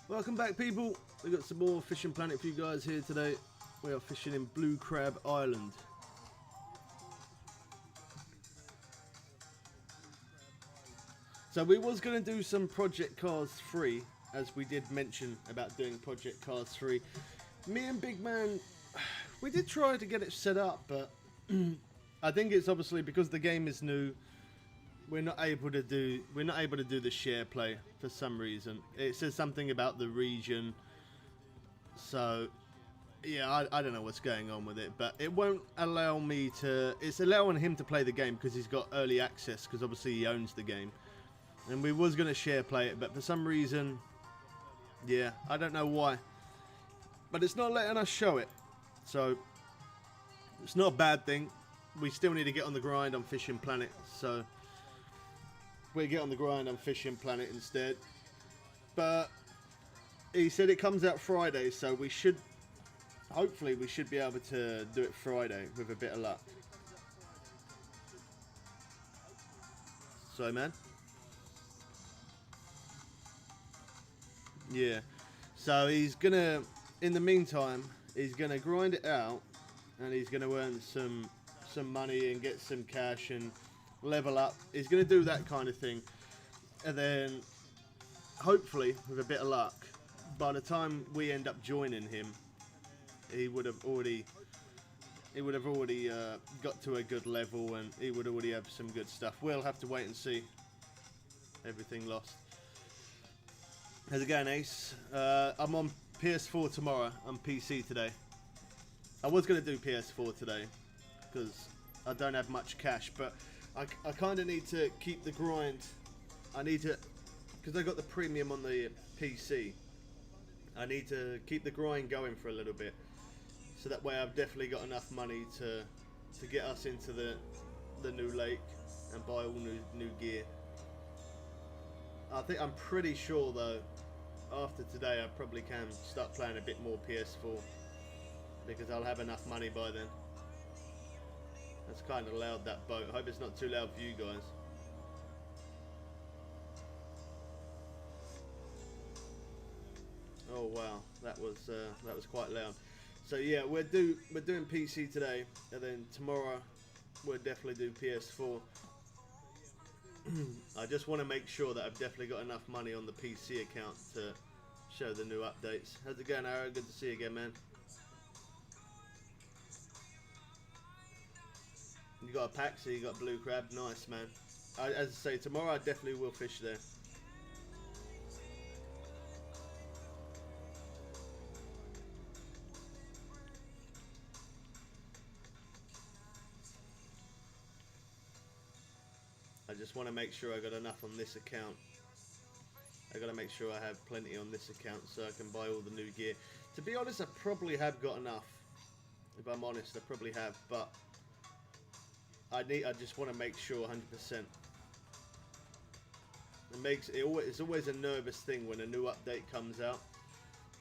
Welcome back, people. We've got some more Fishing Planet for you guys here today. We are fishing in Blue Crab Island. So we was going to do some Project Cars 3, as we did mention about doing Project Cars 3. Me and Big Man, we did try to get it set up, but I think it's obviously because the game is new. We're not able to do the share play for some reason. It says something about the region, so yeah, I don't know what's going on with it, but it won't allow me to. It's allowing him to play the game because he's got early access, because obviously he owns the game, and we was gonna share play it, but for some reason, yeah, I don't know why, but it's not letting us show it, so it's not a bad thing. We still need to get on the grind on Fishing Planet, so we get on the grind on Fishing Planet instead. But he said it comes out Friday, so we should, hopefully we should be able to do it Friday with a bit of luck. So man, yeah, so he's gonna, in the meantime, he's gonna grind it out, and he's gonna earn some money and get some cash and level up. He's going to do that kind of thing, and then hopefully with a bit of luck, by the time we end up joining him, he would have already got to a good level, and he would already have some good stuff. We'll have to wait and see. Everything lost. How's it going, Ace? I'm on PS4 tomorrow. I'm PC today. I was going to do PS4 today because I don't have much cash, but I kind of need to keep the grind. I need to, because I got the premium on the PC, I need to keep the grind going for a little bit, so that way I've definitely got enough money to get us into the new lake and buy all new gear. I'm pretty sure though, after today I probably can start playing a bit more PS4, because I'll have enough money by then. That's kind of loud, that boat. I hope it's not too loud for you guys. Oh wow, that was quite loud. So yeah, we're doing PC today, and then tomorrow we'll definitely do PS4. I just want to make sure that I've definitely got enough money on the PC account to show the new updates. How's it going, Arrow? Good to see you again, man. You got a pack, so you got blue crab. Nice, man. As I say, tomorrow I definitely will fish there. I just want to make sure I got enough on this account. I got to make sure I have plenty on this account so I can buy all the new gear. To be honest, I probably have got enough. If I'm honest, I probably have, but I just want to make sure 100%. It's always a nervous thing when a new update comes out.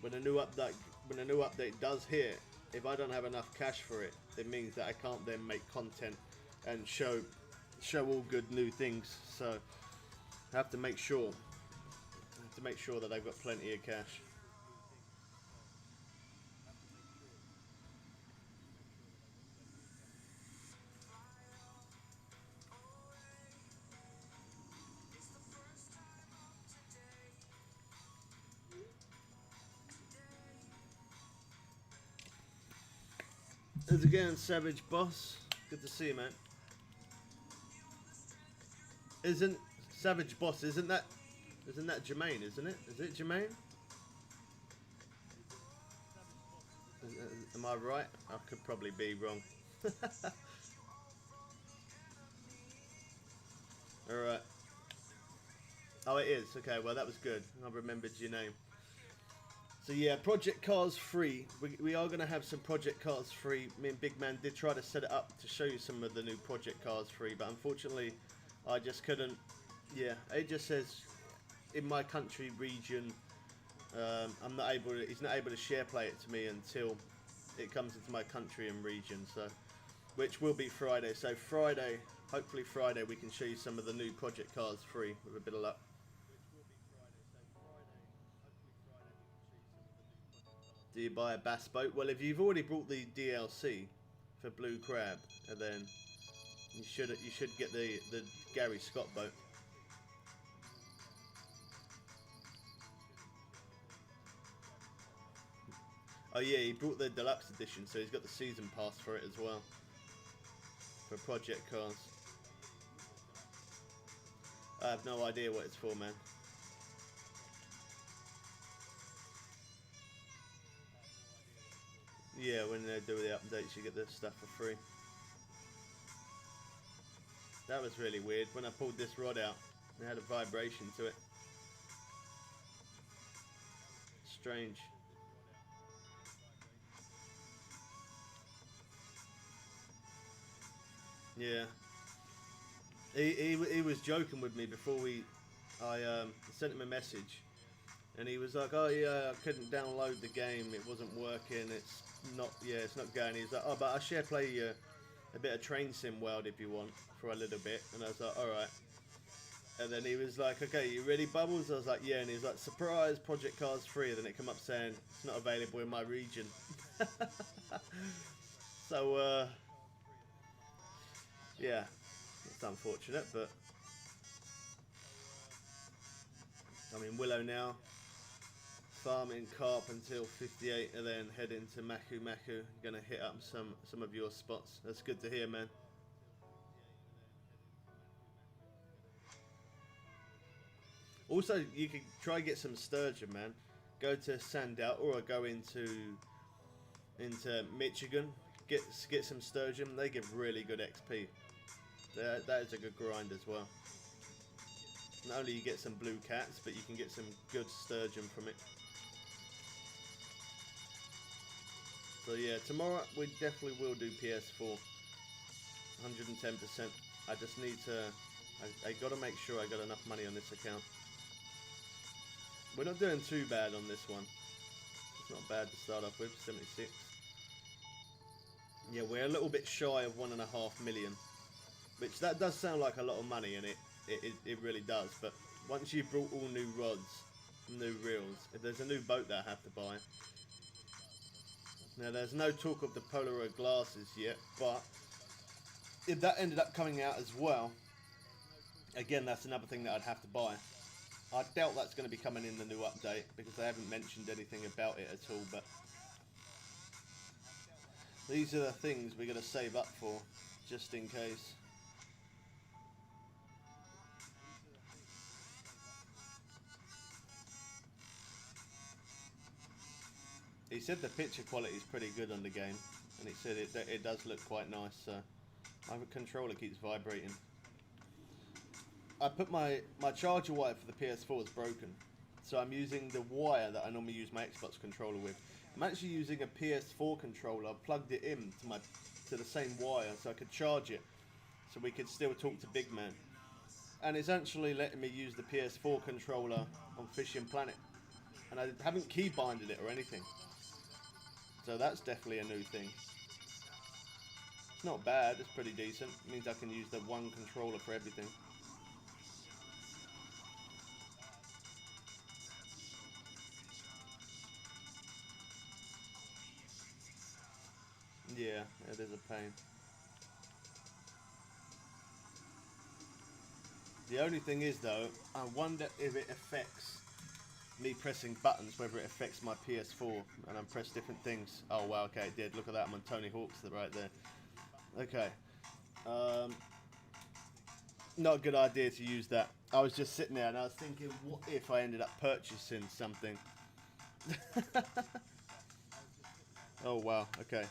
When a new update does hit, if I don't have enough cash for it, it means that I can't then make content and show all good new things. So I have to make sure that I've got plenty of cash. How's it going, Savage Boss? Good to see you, man. Isn't Savage Boss? Isn't that Jermaine? Isn't it? Is it Jermaine? Am I right? I could probably be wrong. All right. Oh, it is. Okay. Well, that was good. I remembered your name. So yeah, Project Cars 3. We are going to have some Project Cars 3. Me and Big Man did try to set it up to show you some of the new Project Cars 3, but unfortunately I just couldn't. Yeah, it just says in my country region, he's not able to share play it to me until it comes into my country and region, so which will be Friday. So Friday, hopefully Friday, we can show you some of the new Project Cars 3 with a bit of luck. Do you buy a bass boat? Well, if you've already brought the DLC for Blue Crab, and then you should get the Gary Scott boat. Oh yeah, he brought the deluxe edition, so he's got the season pass for it as well. For Project Cars. I have no idea what it's for, man. Yeah, when they do the updates, you get the stuff for free. That was really weird. When I pulled this rod out, it had a vibration to it. Strange. Yeah. He was joking with me before I sent him a message, and he was like, "Oh yeah, I couldn't download the game. It wasn't working. It's not going." He's like, "Oh, but I shall play you a bit of Train Sim World if you want for a little bit." And I was like, "All right." And then he was like, "Okay, you ready, Bubbles?" I was like, "Yeah." And he's like, "Surprise, Project Cars 3." And then it come up saying it's not available in my region. So yeah, it's unfortunate, but I'm in Willow now, farming carp until 58, and then head into Maku Maku. Gonna hit up some of your spots. That's good to hear, man. Also, you can try get some sturgeon, man. Go to Sandow or go into Michigan. Get some sturgeon. They give really good XP. That is a good grind as well. Not only you get some blue cats, but you can get some good sturgeon from it. So yeah, tomorrow we definitely will do PS4. 110%. I just need to. I got to make sure I got enough money on this account. We're not doing too bad on this one. It's not bad to start off with. 76. Yeah, we're a little bit shy of 1.5 million, which that does sound like a lot of money, and it really does. But once you've brought all new rods, new reels, if there's a new boat that I have to buy. Now there's no talk of the Polaroid glasses yet, but if that ended up coming out as well, again that's another thing that I'd have to buy. I doubt that's going to be coming in the new update because they haven't mentioned anything about it at all, but these are the things we're going to save up for, just in case. He said the picture quality is pretty good on the game, and he said it does look quite nice, so my controller keeps vibrating. I put my charger wire for the PS4 is broken, so I'm using the wire that I normally use my Xbox controller with. I'm actually using a PS4 controller. I plugged it in to the same wire so I could charge it, so we could still talk to Big Man. And it's actually letting me use the PS4 controller on Fishing Planet, and I haven't keybinded it or anything. So that's definitely a new thing. It's not bad. It's pretty decent. It means I can use the one controller for everything. Yeah, it is a pain. The only thing is though, I wonder if it affects me pressing buttons, whether it affects my PS4 and I press different things. Oh wow, okay, it did. Look at that, I'm on Tony Hawk's right there. Okay. Not a good idea to use that. I was just sitting there and I was thinking, what if I ended up purchasing something? Oh wow, okay.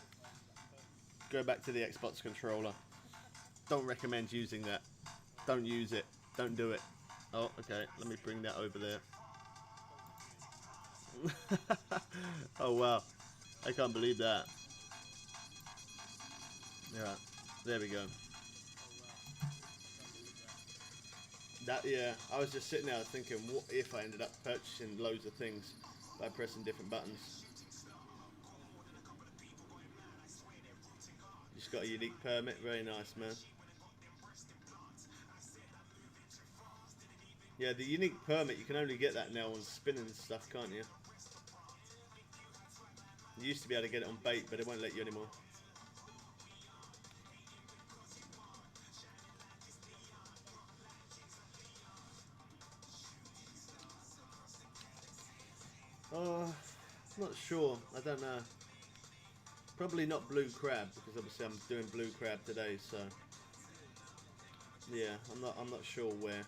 Go back to the Xbox controller. Don't recommend using that. Don't use it. Don't do it. Oh, okay. Let me bring that over there. Oh wow. I can't believe that. Yeah. There we go. That, yeah, I was just sitting there thinking, what if I ended up purchasing loads of things by pressing different buttons? Just got a unique permit. Very nice, man. Yeah, the unique permit, you can only get that now on spinning stuff, can't you? You used to be able to get it on bait, but it won't let you anymore. Not sure. I don't know. Probably not blue crab, because obviously I'm doing blue crab today, so yeah, I'm not sure where.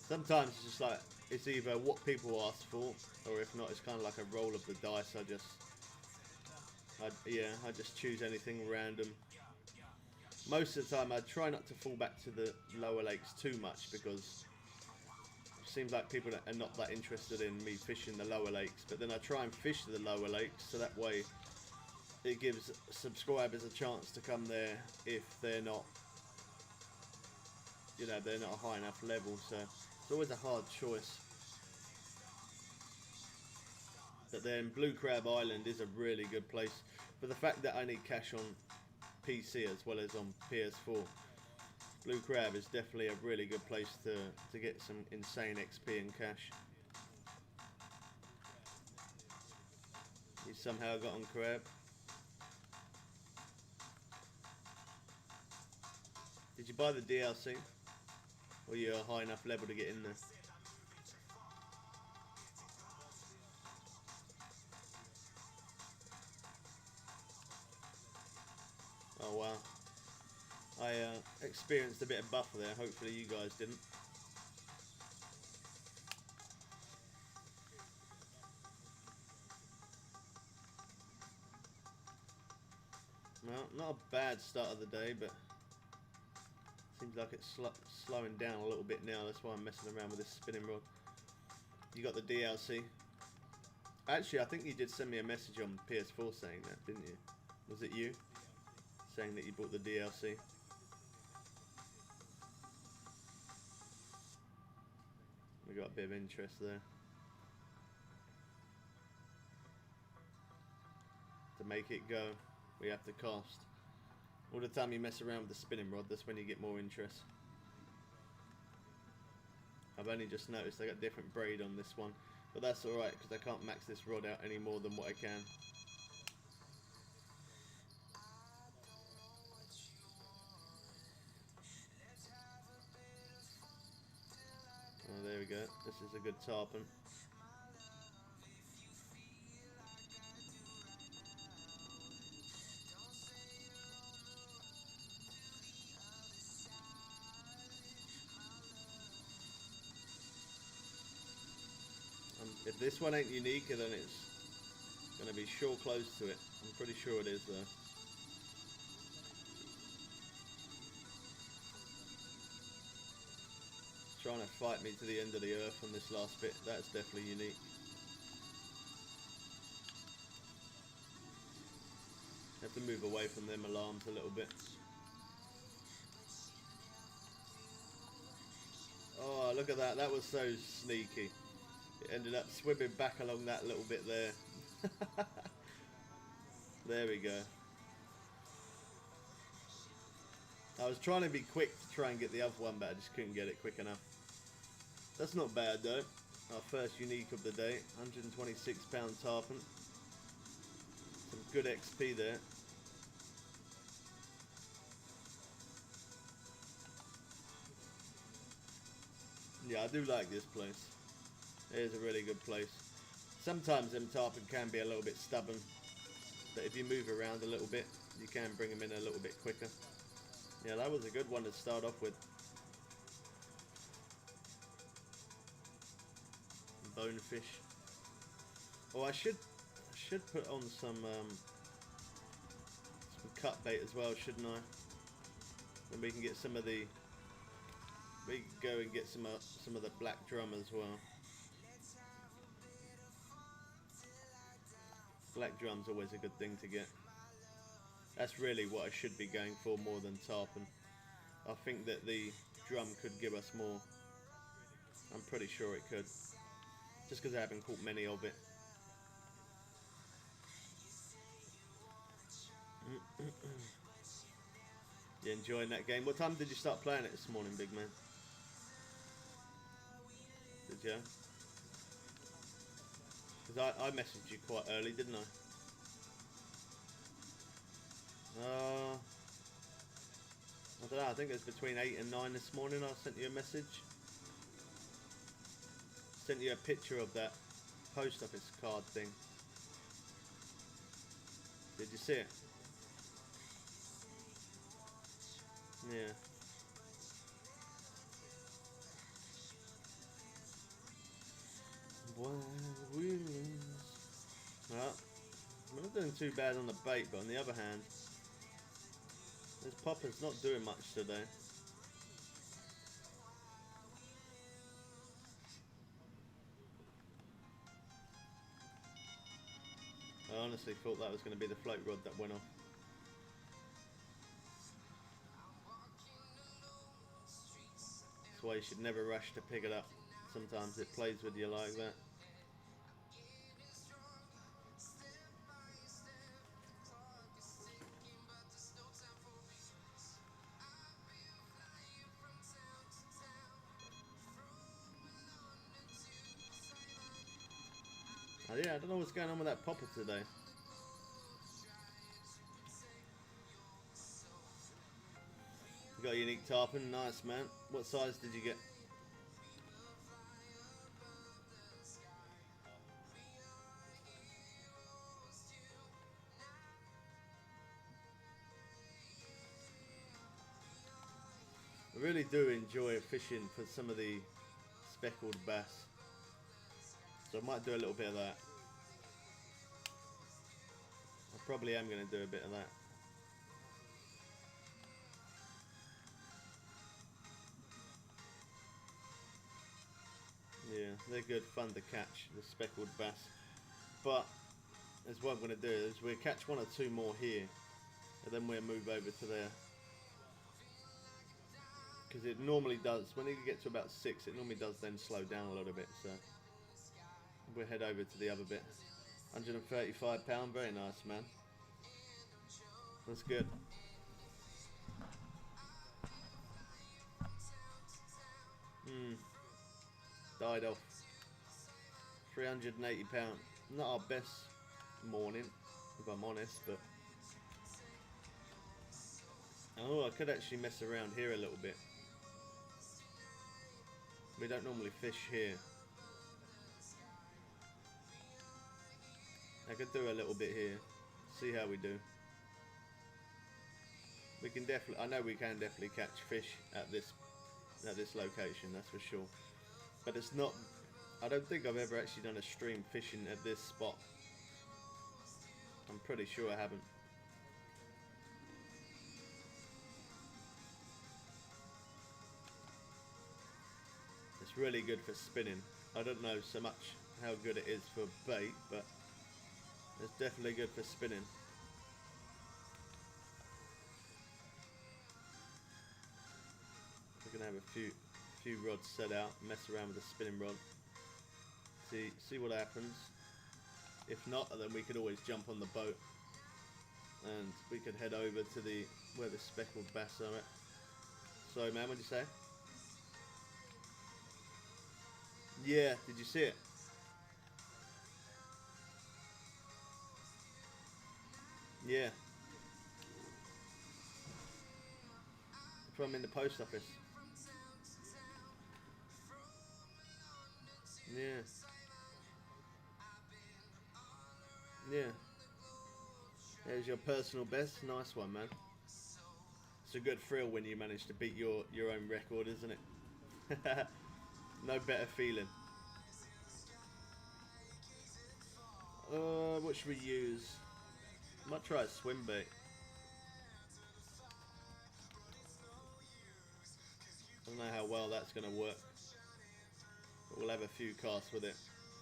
Sometimes it's just like, it's either what people ask for, or if not, it's kind of like a roll of the dice. I just choose anything random. Most of the time I try not to fall back to the lower lakes too much, because it seems like people are not that interested in me fishing the lower lakes, but then I try and fish the lower lakes, so that way it gives subscribers a chance to come there if they're not, you know, they're not a high enough level. So it's always a hard choice. But then Blue Crab Island is a really good place for the fact that I need cash on PC as well as on PS4. Blue Crab is definitely a really good place to get some insane XP and cash. You somehow got on crab. Did you buy the DLC? Or you're a high enough level to get in there? Oh wow. I experienced a bit of buffer there. Hopefully you guys didn't. Well, not a bad start of the day, but seems like it's slowing down a little bit now. That's why I'm messing around with this spinning rod. You got the DLC. Actually, I think you did send me a message on PS4 saying that, didn't you? Was it you? Saying that you bought the DLC. We got a bit of interest there. To make it go, we have to cast. All the time you mess around with the spinning rod, that's when you get more interest. I've only just noticed I got different braid on this one, but that's alright because I can't max this rod out any more than what I can. Oh, there we go. This is a good tarpon. If this one ain't unique, then it's going to be sure close to it. I'm pretty sure it is though. Trying to fight me to the end of the earth on this last bit. That's definitely unique. Have to move away from them alarms a little bit. Oh, look at that. That was so sneaky. It ended up swimming back along that little bit there. There we go. I was trying to be quick to try and get the other one, but I just couldn't get it quick enough. That's not bad though. Our first unique of the day. £126 tarpon. Some good XP there. Yeah, I do like this place. It is a really good place. Sometimes them tarpon can be a little bit stubborn, but if you move around a little bit, you can bring them in a little bit quicker. Yeah, that was a good one to start off with. Bonefish. Oh, I should put on some cut bait as well, shouldn't I? And we can get some of the. We can go and get some of the black drum as well. Black drum's always a good thing to get. That's really what I should be going for more than tarpon. I think that the drum could give us more. I'm pretty sure it could. Just because I haven't caught many of it. You enjoying that game? What time did you start playing it this morning, big man? Did you? Because I messaged you quite early, didn't I? I don't know, I think it was between 8 and 9 this morning I sent you a message. Sent you a picture of that post office card thing. Did you see it? Yeah. Well, I'm not doing too bad on the bait, but on the other hand, this popper's not doing much today. I honestly thought that was going to be the float rod that went off. That's why you should never rush to pick it up. Sometimes it plays with you like that. Oh yeah, I don't know what's going on with that popper today. You got a unique tarpon, nice man. What size did you get? I really do enjoy fishing for some of the speckled bass, so I might do a little bit of that. I probably am going to do a bit of that. Yeah, they're good fun to catch, the speckled bass. But as what I'm going to do is we'll catch 1 or 2 more here, and then we'll move over to there. Because it normally does, when you get to about 6, it normally does then slow down a little bit. So we'll head over to the other bit. £135, very nice, man. That's good. Died off. £380. Not our best morning, if I'm honest, but oh, I could actually mess around here a little bit. We don't normally fish here. I could do a little bit here, see how we do. We can definitely, I know we can definitely catch fish at this location, that's for sure. But it's not, I don't think I've ever actually done a stream fishing at this spot. I'm pretty sure I haven't. It's really good for spinning. I don't know so much how good it is for bait, but it's definitely good for spinning. We're gonna have a few rods set out, mess around with the spinning rod, see what happens. If not, then we could always jump on the boat and we could head over to where the speckled bass are at. Sorry man, what'd you say? Yeah, did you see it? Yeah. From in the post office. Yeah. Yeah. There's your personal best. Nice one, man. It's a good thrill when you manage to beat your own record, isn't it? No better feeling. What should we use? Might try a swim bait. I don't know how well that's going to work, but we'll have a few casts with it.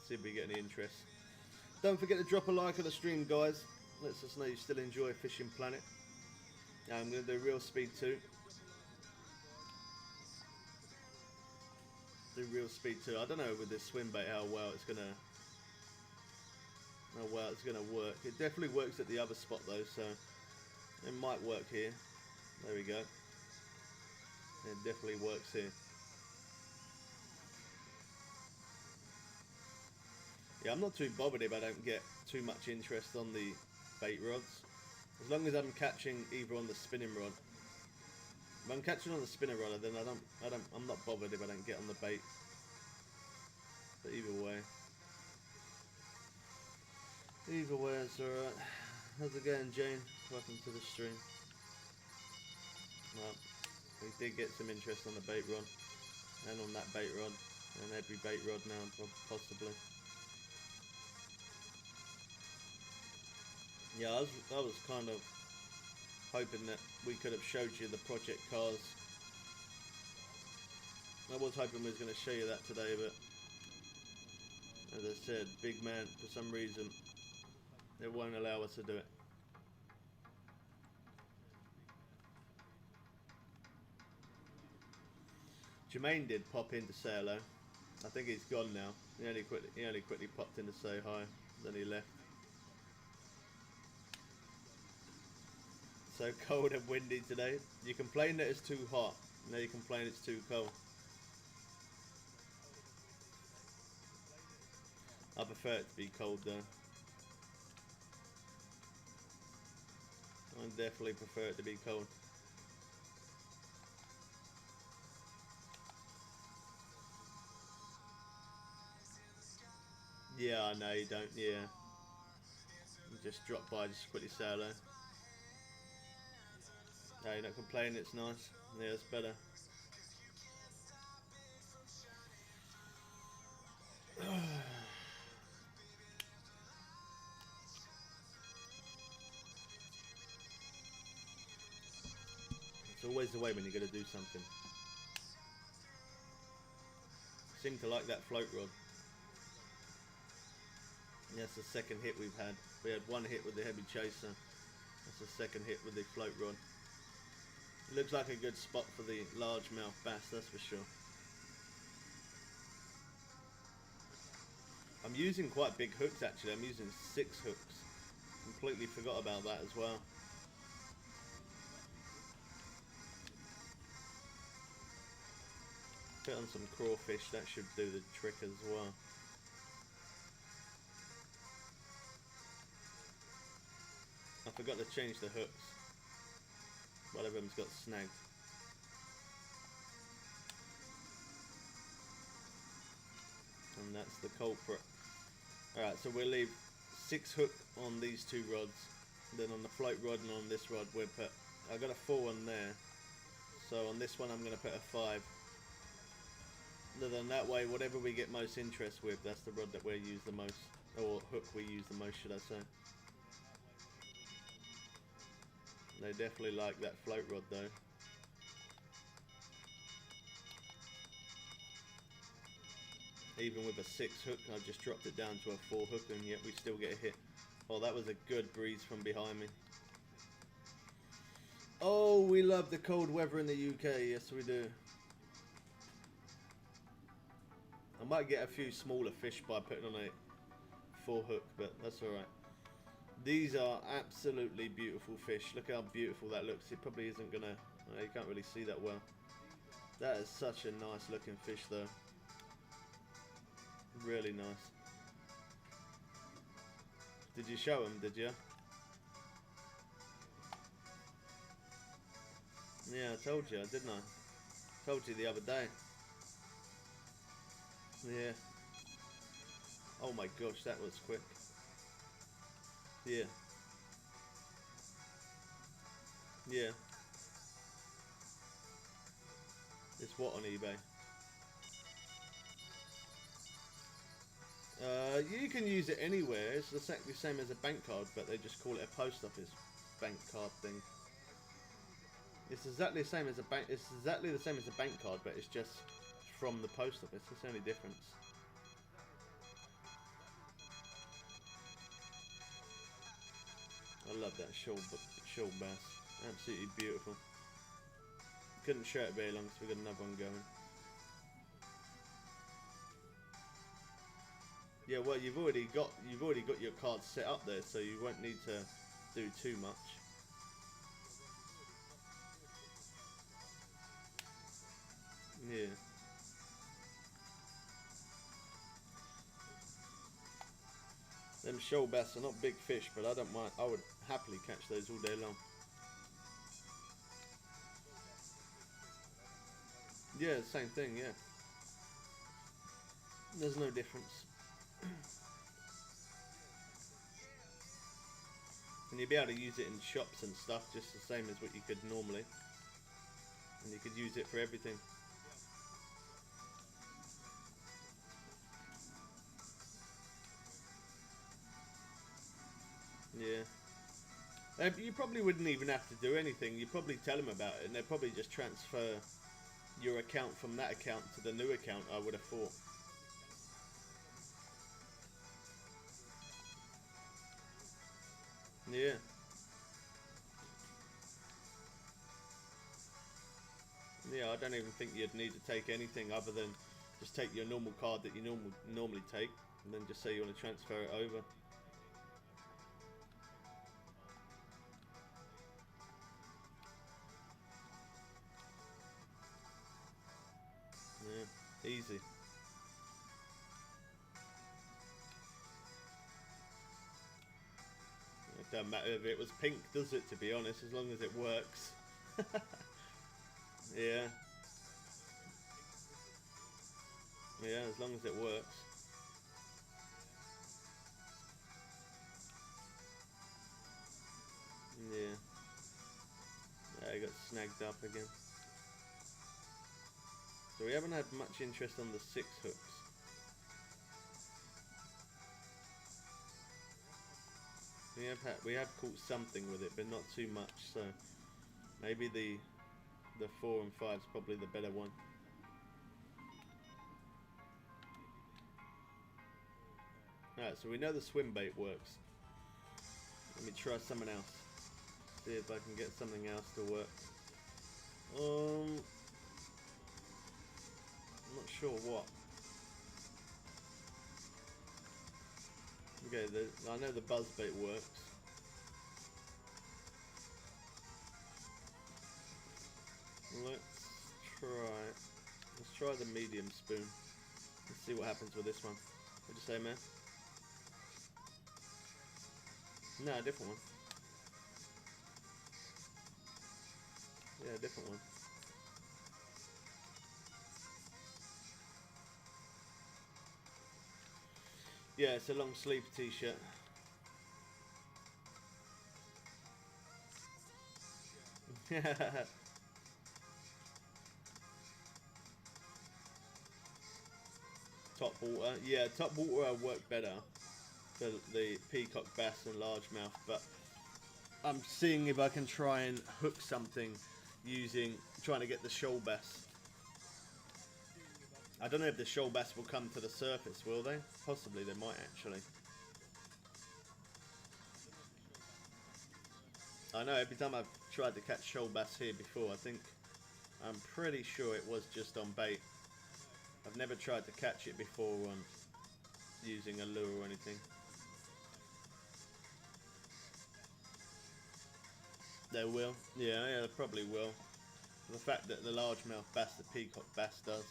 See if we get any interest. Don't forget to drop a like on the stream, guys. Lets us know you still enjoy Fishing Planet. Now I'm going to do real speed 2. Do real speed 2. I don't know with this swim bait how well it's gonna work. It definitely works at the other spot though, so it might work here. There we go. It definitely works here. Yeah, I'm not too bothered if I don't get too much interest on the bait rods. As long as I'm catching either on the spinning rod. If I'm catching on the spinning rod, then I'm not bothered if I don't get on the bait. But either way, it's alright. How's it going, Jane? Welcome to the stream. Well, we did get some interest on the bait rod, and on that bait rod, and every bait rod now, possibly. Yeah, I was kind of hoping that we could have showed you the project cars. I was hoping we was going to show you that today, but as I said, big man, for some reason, it won't allow us to do it. Jermaine did pop in to say hello. I think he's gone now. He only quickly popped in to say hi, then he left. So cold and windy today. You complain that it's too hot. Now you complain it's too cold. I prefer it to be cold though. I definitely prefer it to be cold. Yeah, I know you don't, yeah. You just drop by, just quickly say hello. No, you're not complaining, it's nice. Yeah, it's better. It's always the way when you're going to do something. Seem to like that float rod. Yeah, that's the second hit we've had. We had one hit with the heavy chaser. That's the second hit with the float rod. It looks like a good spot for the largemouth bass, that's for sure. I'm using quite big hooks actually. I'm using 6 hooks. Completely forgot about that as well. Put on some crawfish, that should do the trick as well. I forgot to change the hooks. One of them's got snagged. And that's the culprit. Alright, so we'll leave 6 hook on these 2 rods. Then on the float rod and on this rod we'll put, I've got a 4 on there. So on this one I'm going to put a 5. Then that way, whatever we get most interest with, that's the rod that we use the most. Or hook we use the most, should I say. They definitely like that float rod though. Even with a 6 hook, I've just dropped it down to a 4 hook and yet we still get a hit. Oh, that was a good breeze from behind me. Oh, we love the cold weather in the UK, yes we do. I might get a few smaller fish by putting on a 4 hook, but that's alright. These are absolutely beautiful fish. Look how beautiful that looks. It probably isn't gonna, you can't really see that well. That is such a nice looking fish though. Really nice. Did you show them, did you? Yeah, I told you, didn't I? Told you the other day. Yeah. Oh my gosh, that was quick. Yeah. Yeah. It's what on eBay? You can use it anywhere. It's exactly the same as a bank card, but they just call it a post office bank card thing. It's exactly the same as a bank. It's exactly the same as a bank card, but it's just from the post office. That's the only difference. I love that shoal bass. Absolutely beautiful. Couldn't show it very long, so we got another one going. Yeah, well, you've already got your cards set up there, so you won't need to do too much. Yeah. shoal bass are not big fish, but I don't mind. I would happily catch those all day long. Yeah, same thing, yeah. There's no difference. And you'll be able to use it in shops and stuff just the same as what you could normally. And you could use it for everything. Yeah. You probably wouldn't even have to do anything. You probably tell them about it and they'll probably just transfer your account from that account to the new account, I would have thought. Yeah. Yeah, I don't even think you'd need to take anything other than just take your normal card that you normally take and then just say you want to transfer it over. Yeah, easy. It don't matter if it was pink, does it, to be honest, as long as it works. Yeah. Yeah, as long as it works. Yeah. I got snagged up again. So we haven't had much interest on the 6 hooks. We have caught something with it, but not too much. So maybe the 4 and 5 is probably the better one. Alright, so we know the swim bait works. Let me try something else. See if I can get something else to work. I'm not sure what. Okay, I know the buzz bait works. Let's try the medium spoon. Let's see what happens with this one. What'd you say, man? No, a different one. Yeah, a different one. Yeah, it's a long sleeve t-shirt. Top water. Yeah, top water will work better for the peacock bass and largemouth, but I'm seeing if I can try and hook something trying to get the shoal bass. I don't know if the shoal bass will come to the surface, will they? Possibly they might actually. I know every time I've tried to catch shoal bass here before, I'm pretty sure it was just on bait. I've never tried to catch it before using a lure or anything. They will. Yeah, they probably will. The fact that the largemouth bass, the peacock bass does.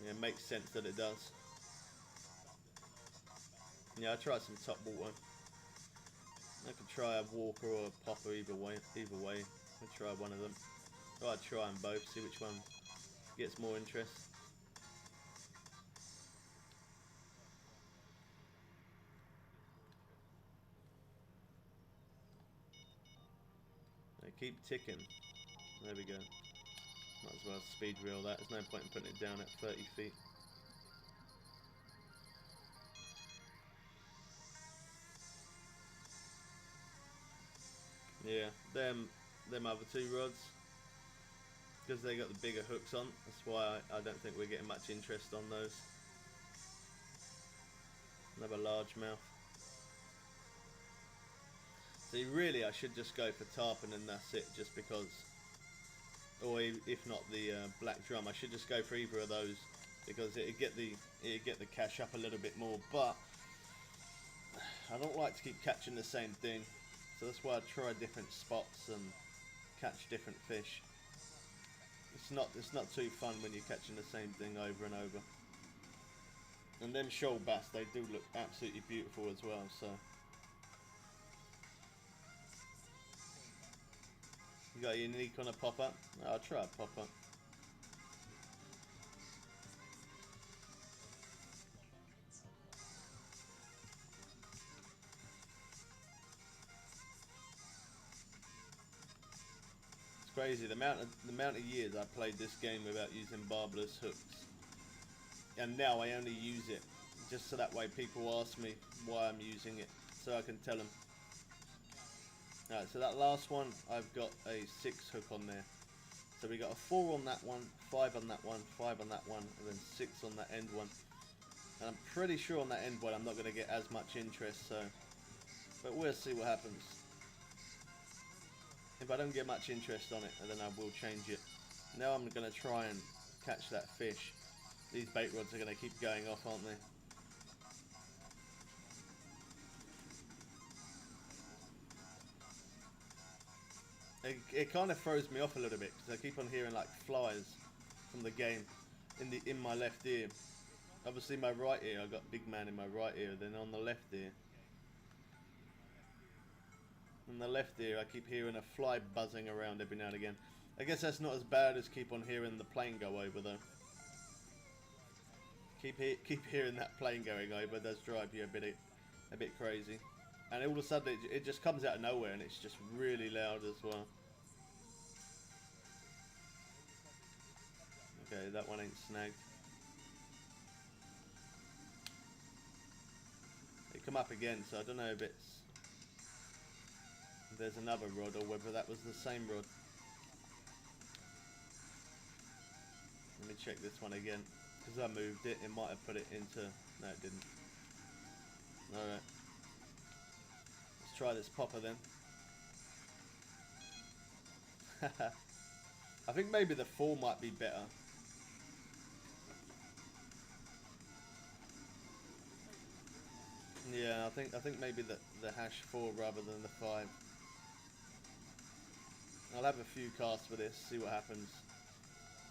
Yeah, it makes sense that it does. Yeah, I tried some top water. I could try a walker or a popper either way. I'll try one of them. Or I'd try them both, see which one gets more interest. They keep ticking. There we go. Might as well speed reel that. There's no point in putting it down at 30 feet. Yeah, them other 2 rods, because they got the bigger hooks on. That's why I don't think we're getting much interest on those. Another largemouth. See, really, I should just go for tarpon and that's it, just because. Or if not the black drum, I should just go for either of those because it'd get the cash up a little bit more. But I don't like to keep catching the same thing, so that's why I try different spots and catch different fish. It's not too fun when you're catching the same thing over and over. And them shoal bass, they do look absolutely beautiful as well, so. You got a unique on a pop-up? I'll try a pop-up. It's crazy, the amount of years I played this game without using barbless hooks. And now I only use it just so that way people ask me why I'm using it, so I can tell them. Alright, so that last one, I've got a 6 hook on there. So we got a 4 on that one, 5 on that one, 5 on that one, and then 6 on that end one. And I'm pretty sure on that end one I'm not going to get as much interest, so. But we'll see what happens. If I don't get much interest on it, then I will change it. Now I'm going to try and catch that fish. These bait rods are going to keep going off, aren't they? It kind of throws me off a little bit because I keep on hearing like flies from the game in my left ear. Obviously my right ear, I got big man in my right ear. Then on the left ear, I keep hearing a fly buzzing around every now and again. I guess that's not as bad as keep on hearing the plane go over though. Keep hearing that plane going over does drive you a bit crazy. And all of a sudden it just comes out of nowhere and it's just really loud as well. Okay, that one ain't snagged. It come up again, so I don't know if there's another rod or whether that was the same rod. Let me check this one again. Because I moved it, it might have put it into... No, it didn't. Alright. Let's try this popper then. I think maybe the 4 might be better. Yeah, I think maybe the hash 4 rather than the 5. I'll have a few casts for this, see what happens.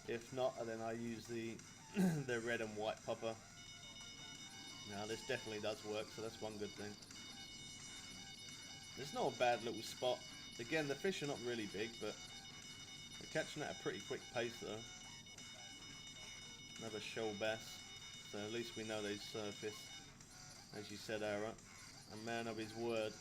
If not, then I use the the red and white popper. Now this definitely does work, so that's one good thing. It's not a bad little spot. Again, the fish are not really big, but they're catching at a pretty quick pace though. Another shoal bass, so at least we know they surface. As you said, Ara, a man of his word.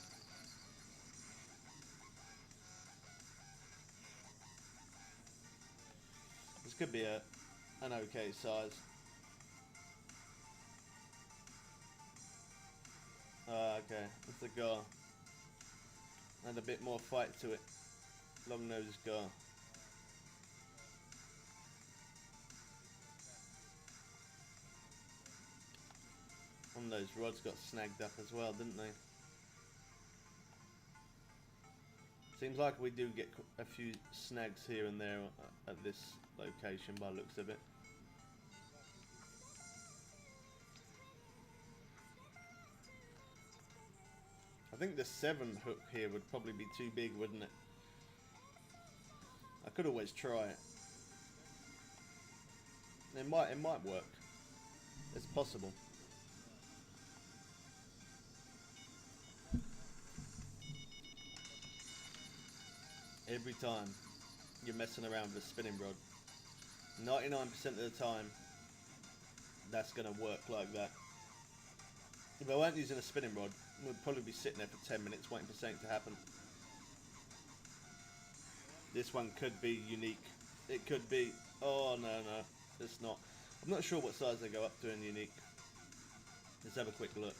This could be an okay size. Okay, it's a gar. And a bit more fight to it. Long nosed gar. One of those rods got snagged up as well, didn't they? Seems like we do get a few snags here and there at this location by the looks of it. I think the 7 hook here would probably be too big, wouldn't it? I could always try it. It might work. It's possible. Every time you're messing around with a spinning rod, 99% of the time that's going to work like that. If I weren't using a spinning rod, we'd probably be sitting there for 10 minutes waiting for something to happen. This one could be unique. It could be... Oh, no, it's not. I'm not sure what size they go up to in unique. Let's have a quick look.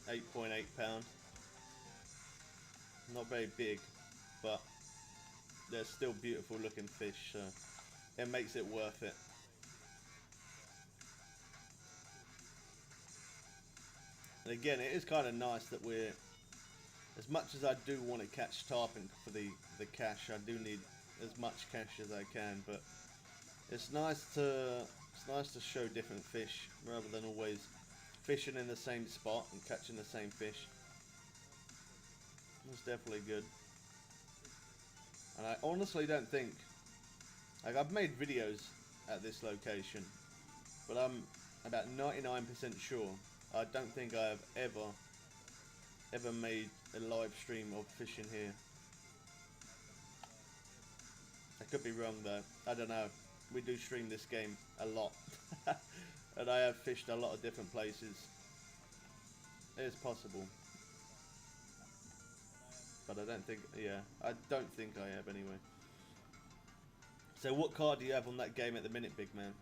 £8.8. Not very big, but they're still beautiful looking fish, so it makes it worth it. And again, it is kind of nice that we're, as much as I do want to catch tarpon for the cash, I do need as much cash as I can, but it's nice to show different fish rather than always fishing in the same spot and catching the same fish. It's definitely good. And I honestly don't think, like, I've made videos at this location, but I'm about 99% sure I don't think I have ever made a live stream of fishing here. I could be wrong though, I don't know. We do stream this game a lot. And I have fished a lot of different places. It's possible. But I don't think, yeah, I don't think I have anyway. So what card do you have on that game at the minute, big man?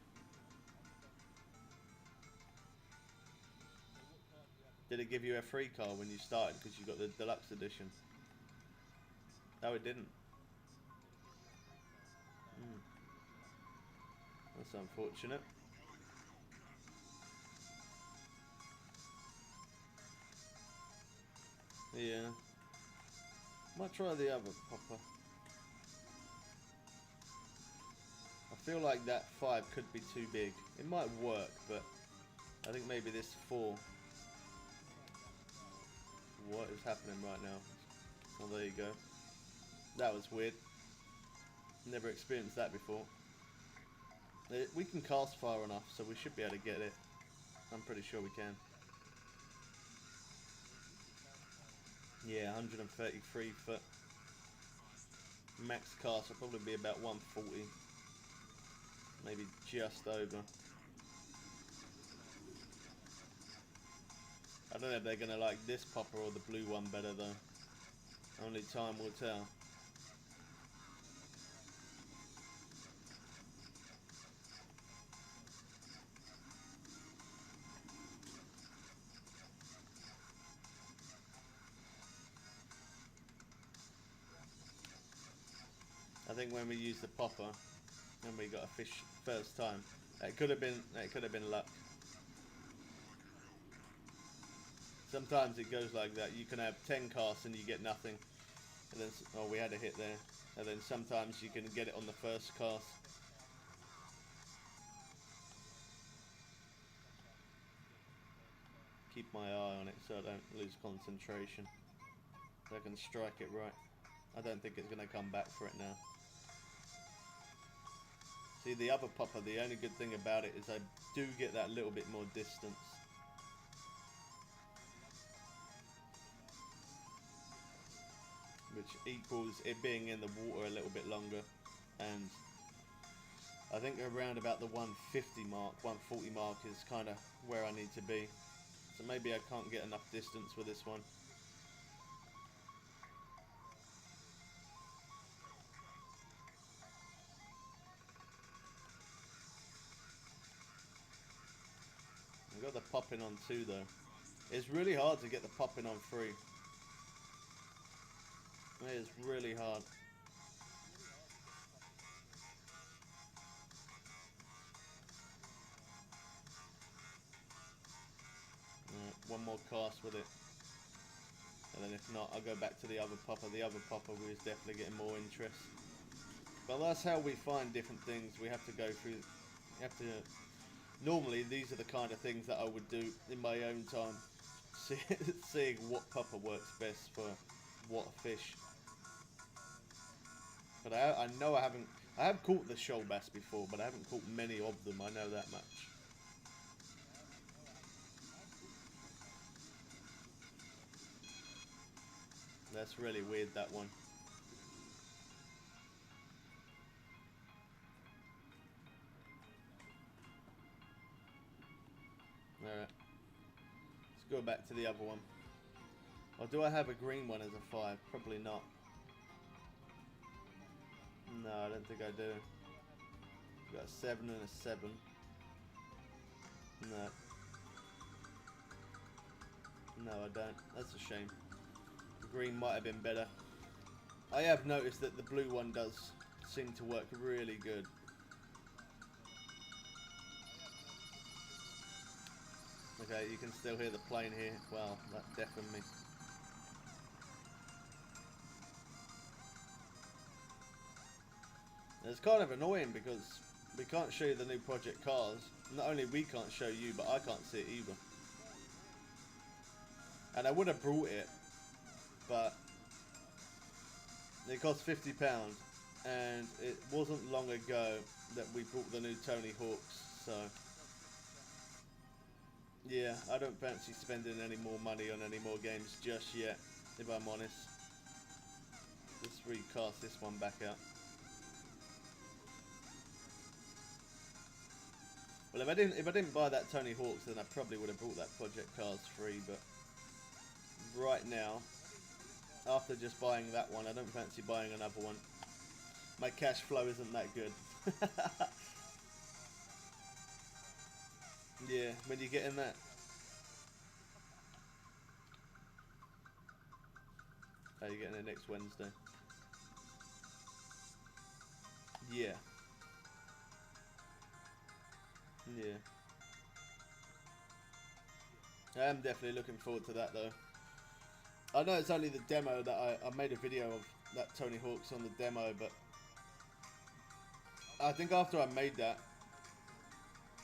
Did it give you a free card when you started because you got the deluxe edition? No, it didn't. That's unfortunate. Yeah. Might try the other popper. I feel like that 5 could be too big. It might work, but I think maybe this 4. What is happening right now? Oh, there you go. That was weird. Never experienced that before. We can cast far enough, so we should be able to get it. I'm pretty sure we can. Yeah, 133 foot. Max cast will probably be about 140. Maybe just over. I don't know if they're going to like this popper or the blue one better though. Only time will tell. I think when we used the popper and we got a fish first time, it could have been luck. Sometimes it goes like that. You can have 10 casts and you get nothing. And then, oh, we had a hit there. And then sometimes you can get it on the first cast. Keep my eye on it so I don't lose concentration. So I can strike it right. I don't think it's going to come back for it now. See, the other popper, the only good thing about it is I do get that little bit more distance. Which equals it being in the water a little bit longer. And I think around about the 150 mark, 140 mark is kind of where I need to be. So maybe I can't get enough distance with this one. I've got the popping on 2 though. It's really hard to get the popping on 3. It is really hard. One more cast with it. And then if not, I'll go back to the other popper. The other popper is definitely getting more interest. But that's how we find different things. We have to go through, you have to, normally these are the kind of things that I would do in my own time. Seeing what popper works best for what fish. But I know I have caught the shoal bass before, but I haven't caught many of them, I know that much. That's really weird, that one. Alright. Let's go back to the other one. Or do I have a green one as a 5? Probably not. No, I don't think I do. I've got a 7 and a 7. No. No, I don't. That's a shame. The green might have been better. I have noticed that the blue one does seem to work really good. Okay, you can still hear the plane here. Wow, that deafened me. It's kind of annoying because we can't show you the new project cars. Not only we can't show you, but I can't see it either. And I would have brought it, but It cost £50, and it wasn't long ago that we bought the new Tony Hawks, so yeah, I don't fancy spending any more money on any more games just yet, if I'm honest. Let's recast this one back out. Well, if I didn't buy that Tony Hawks, then I probably would have bought that Project Cars 3, but right now, after just buying that one, I don't fancy buying another one. My cash flow isn't that good. Yeah, when you get in that. Oh, you're getting it next Wednesday. Yeah. Yeah. I am definitely looking forward to that though. I know it's only the demo that I made a video of that Tony Hawk's on the demo, but I think after I made that,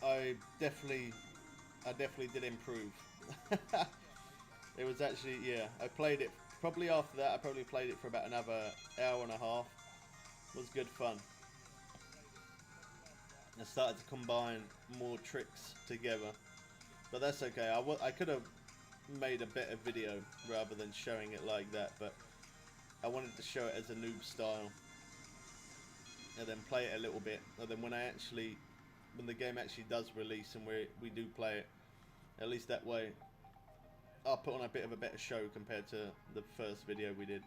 I definitely did improve. It was actually, yeah, I played it, probably after that I probably played it for about another hour and a half. It was good fun. I started to combine more tricks together, but that's okay. I could have made a better video rather than showing it like that, but I wanted to show it as a noob style and then play it a little bit, and then when the game actually does release and we do play it, at least that way I'll put on a bit of a better show compared to the first video we did.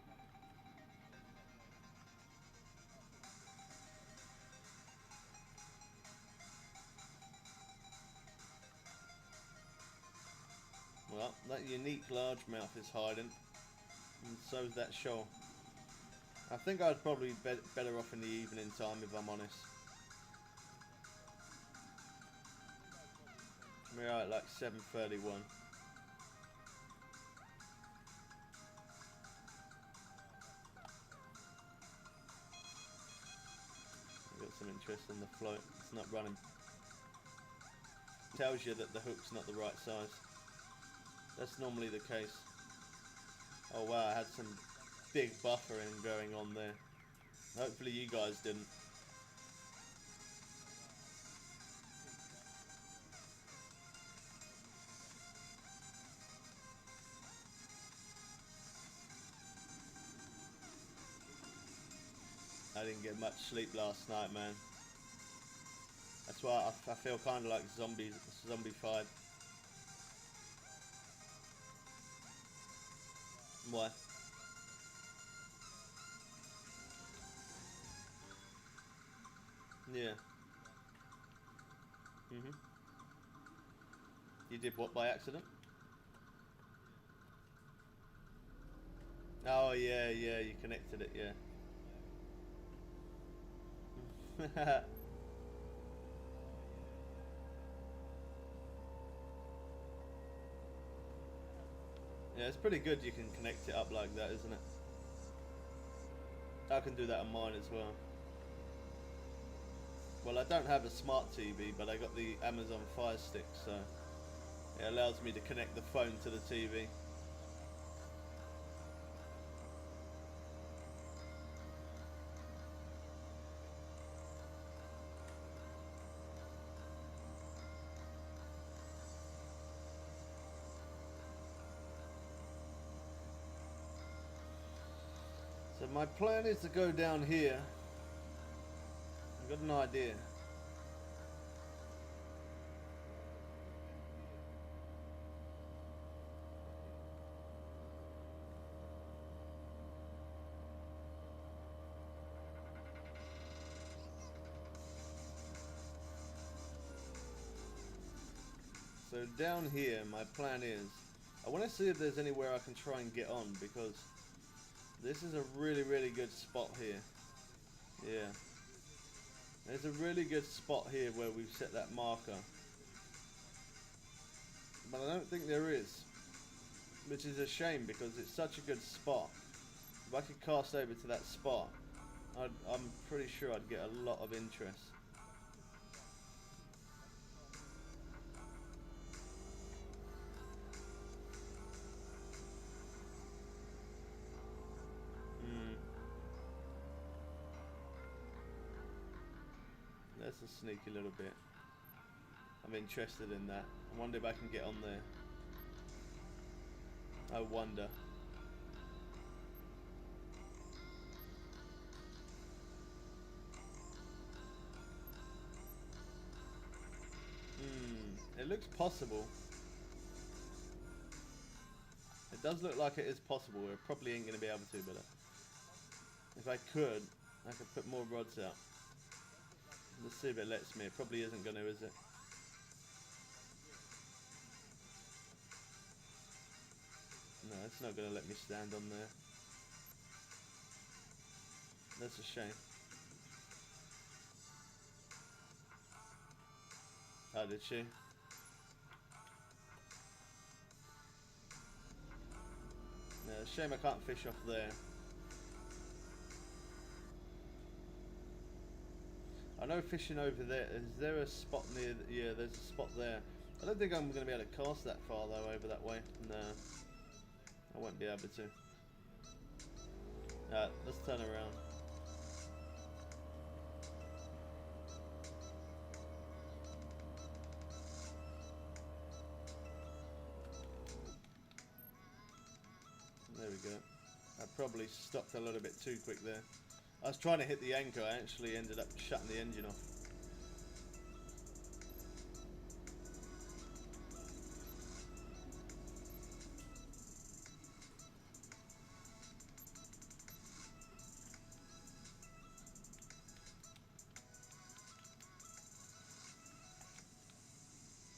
Well, that unique largemouth is hiding, and so's that shoal. I think I'd probably be better off in the evening time, if I'm honest. We're at like 7:31. Got some interest in the float. It's not running. Tells you that the hook's not the right size. That's normally the case. Oh wow, I had some big buffering going on there. Hopefully you guys didn't. I didn't get much sleep last night, man. That's why I feel kind of like zombified. Why? Yeah. You did what by accident? Oh yeah, yeah. You connected it, yeah. Yeah, it's pretty good you can connect it up like that, isn't it? I can do that on mine as well. Well, I don't have a smart TV, but I got the Amazon Fire Stick, so it allows me to connect the phone to the TV. So my plan is to go down here. I've got an idea. So down here, my plan is, I want to see if there's anywhere I can try and get on, because this is a really, really good spot here. Yeah. There's a really good spot here where we've set that marker. But I don't think there is. Which is a shame, because it's such a good spot. If I could cast over to that spot, I'm pretty sure I'd get a lot of interest. a sneaky little bit. I'm interested in that. I wonder if I can get on there. I wonder. It looks possible. It does look like it is possible. We probably ain't going to be able to, but if I could put more rods out. Let's see if it lets me. It probably isn't going to, is it? No, it's not going to let me stand on there. That's a shame. Oh, did she? Yeah, it's a shame I can't fish off there. I know fishing over there. Is there a spot near? Yeah, there's a spot there. I don't think I'm going to be able to cast that far though over that way. No, I won't be able to. Alright, let's turn around. There we go. I probably stopped a little bit too quick there. I was trying to hit the anchor. I actually ended up shutting the engine off.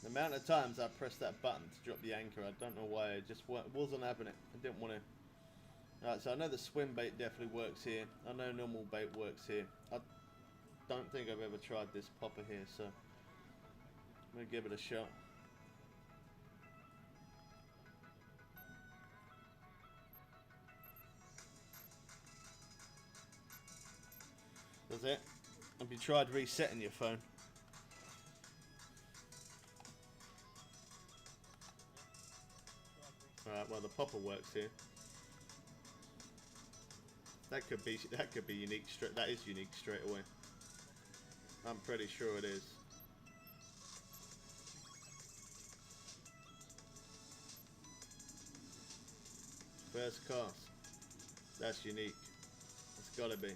The amount of times I pressed that button to drop the anchor, I don't know why. It just wasn't happening. I didn't want to. Alright, so I know the swim bait definitely works here. I know normal bait works here. I don't think I've ever tried this popper here, so I'm going to give it a shot. Does it? Have you tried resetting your phone? Alright, well the popper works here. That could be unique straight. That is unique straight away. I'm pretty sure it is. First cast. That's unique. It's gotta be.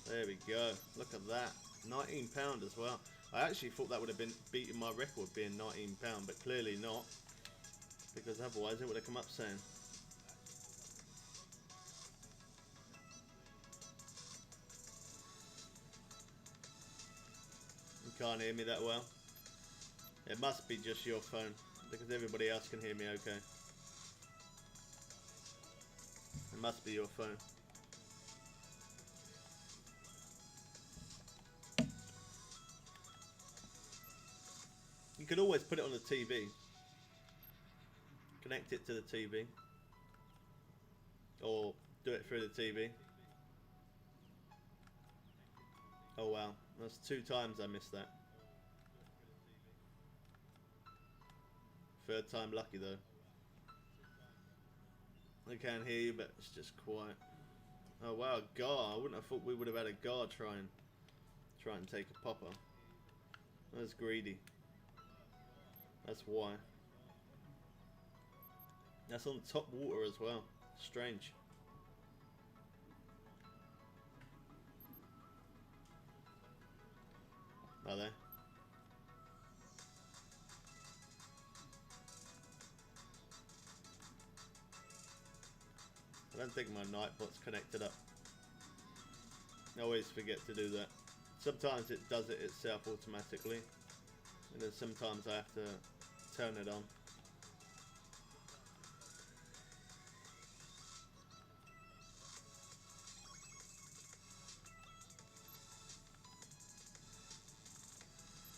There we go. Look at that. 19 pound as well. I actually thought that would have been beating my record being 19 pound, but clearly not. Because otherwise it would have come up saying. You can't hear me that well. It must be just your phone, because everybody else can hear me okay. It must be your phone. You could always put it on the TV. Connect it to the TV. Or do it through the TV. Oh wow, that's 2 times I missed that. Third time lucky though. I can't hear you, but it's just quiet. Oh wow, a gar. I wouldn't have thought we would have had a gar try and take a popper. That's greedy. That's why. That's on top water as well. Strange. Are they? I don't think my nightbot's connected up. I always forget to do that. Sometimes it does it itself automatically, and then sometimes I have to turn it on.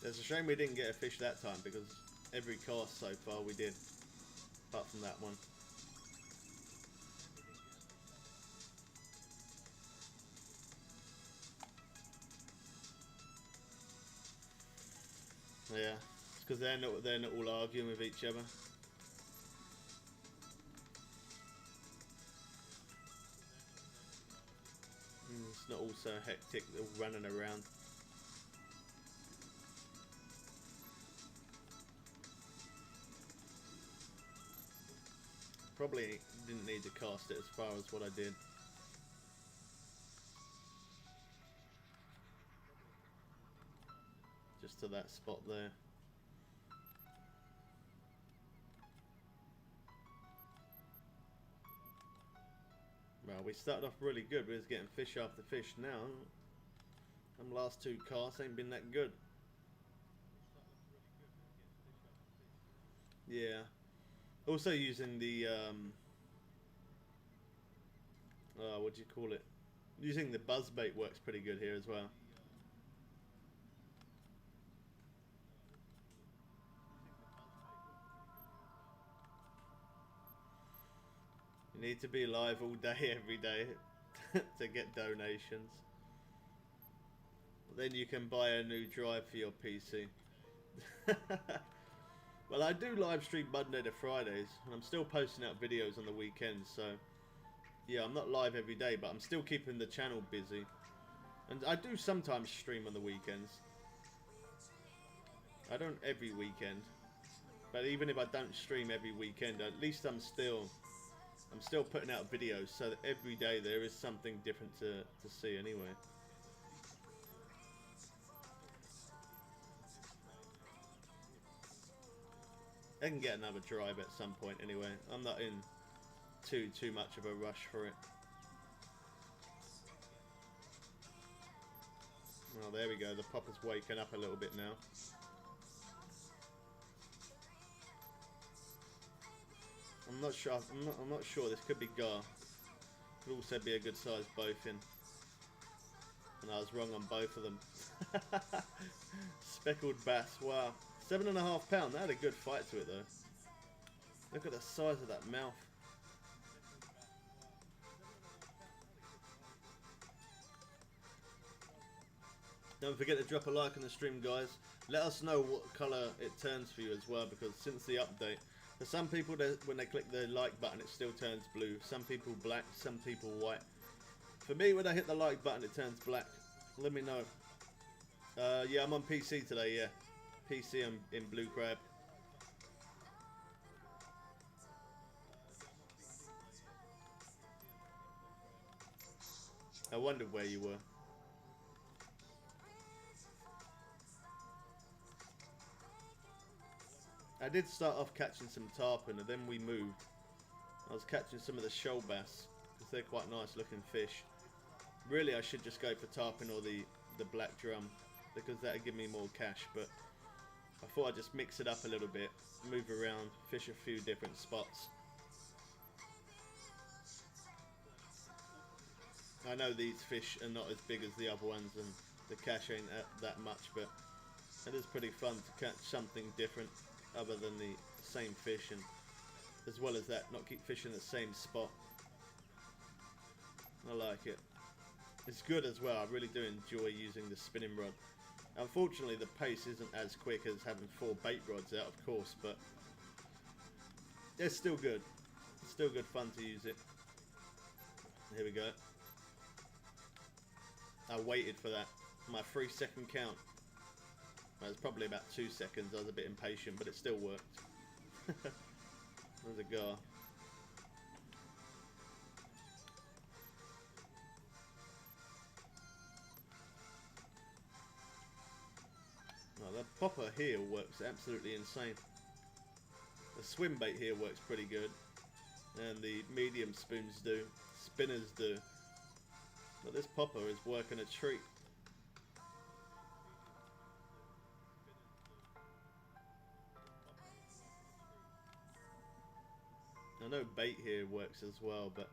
It's a shame we didn't get a fish that time, because every cast so far we did, apart from that one. Yeah, it's because they're not all arguing with each other. It's not all so hectic, they're all running around. Probably didn't need to cast it as far as what I did. Just to that spot there. Well, we started off really good. We was getting fish after fish. Now, them last 2 casts ain't been that good. Yeah. Also using the what do you call it? Using the buzzbait works pretty good here as well. You need to be live all day, every day to get donations. Then you can buy a new drive for your PC. Well, I do live stream Monday to Fridays, and I'm still posting out videos on the weekends, so yeah, I'm not live every day, but I'm still keeping the channel busy. And I do sometimes stream on the weekends. I don't every weekend, but even if I don't stream every weekend, at least I'm still putting out videos, so that every day there is something different to see anyway. I can get another drive at some point anyway. I'm not in too much of a rush for it. Oh, there we go. The popper's waking up a little bit now. I'm not sure. I'm not sure. This could be gar. Could also be a good size bowfin. And I was wrong on both of them. Speckled bass. Wow. 7.5 pounds. That had a good fight to it though. Look at the size of that mouth. Don't forget to drop a like on the stream, guys. Let us know what colour it turns for you as well, because since the update, for some people, when they click the like button, it still turns blue. Some people black, some people white. For me, when I hit the like button, it turns black. Let me know. Yeah, I'm on PC today, yeah. PC in Blue Crab. I wondered where you were. I did start off catching some tarpon, and then we moved. I was catching some of the shoal bass, because they're quite nice looking fish. Really, I should just go for tarpon or the black drum, because that would give me more cash, but I thought I'd just mix it up a little bit, move around, fish a few different spots. I know these fish are not as big as the other ones, and the cash ain't that much, but it is pretty fun to catch something different other than the same fish, and as well as that, not keep fishing the same spot. I like it. It's good as well. I really do enjoy using the spinning rod. Unfortunately, the pace isn't as quick as having 4 bait rods out, of course, but it's still good. It's still good fun to use it. Here we go. I waited for that. My 3-second count. Well, it was probably about 2 seconds. I was a bit impatient, but it still worked. There's a gar. Oh, that popper here works absolutely insane. The swim bait here works pretty good. And the medium spoons do. Spinners do. But this popper is working a treat. I know bait here works as well, but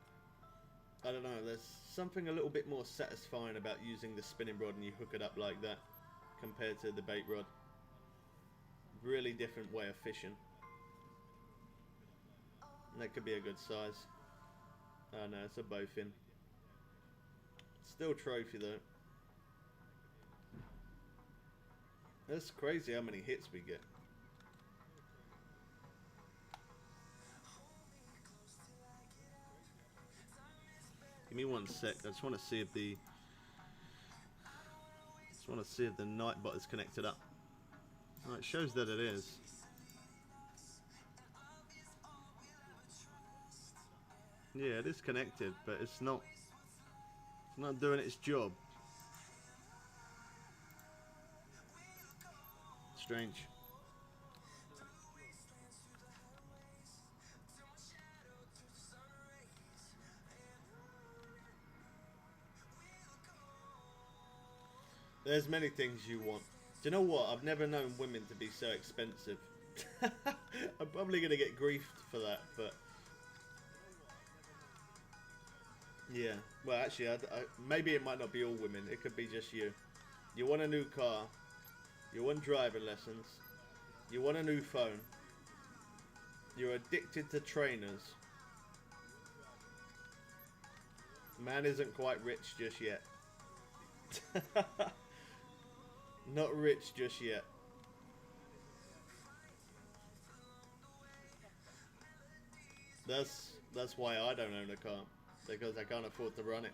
I don't know, there's something a little bit more satisfying about using the spinning rod and you hook it up like that compared to the bait rod. Really different way of fishing. And that could be a good size. Oh no, it's a bowfin. Still trophy though. That's crazy how many hits we get. Give me 1 sec. I just want to see if the nightbot is connected up. Oh, it shows that it is. Yeah, it is connected, but it's not doing its job. Strange. There's many things you want. Do you know what? I've never known women to be so expensive. I'm probably going to get griefed for that, but... Yeah. Well, actually, maybe it might not be all women. It could be just you. You want a new car. You want driving lessons. You want a new phone. You're addicted to trainers. Man isn't quite rich just yet. Not rich just yet. That's why I don't own a car. Because I can't afford to run it.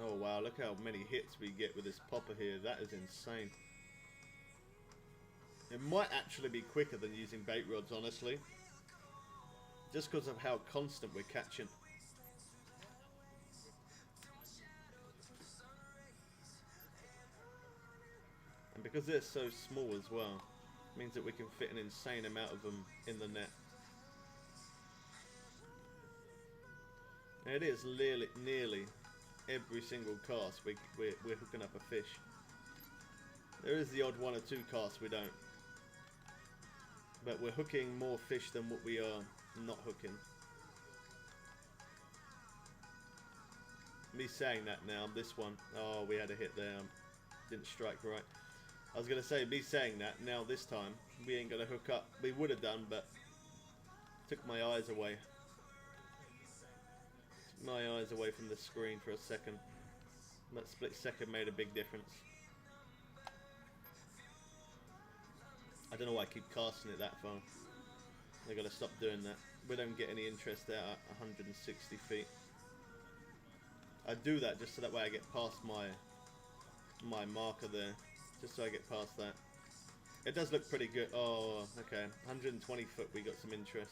Oh wow, look how many hits we get with this popper here. That is insane. It might actually be quicker than using bait rods, honestly. Just because of how constant we're catching. And because they're so small as well, means that we can fit an insane amount of them in the net. And it is nearly every single cast we're hooking up a fish. There is the odd one or two casts we don't. But we're hooking more fish than what we are not hooking. Me saying that now, this one, oh, we had a hit there, didn't strike right. I was going to say, me saying that, now this time, we ain't going to hook up. We would have done, but took my eyes away. Took my eyes away from the screen for a second. That split second made a big difference. I don't know why I keep casting it that far. I gotta stop doing that. We don't get any interest there at 160 feet. I do that just so that way I get past my marker there. Just so I get past that. It does look pretty good. Oh, okay. 120 foot we got some interest.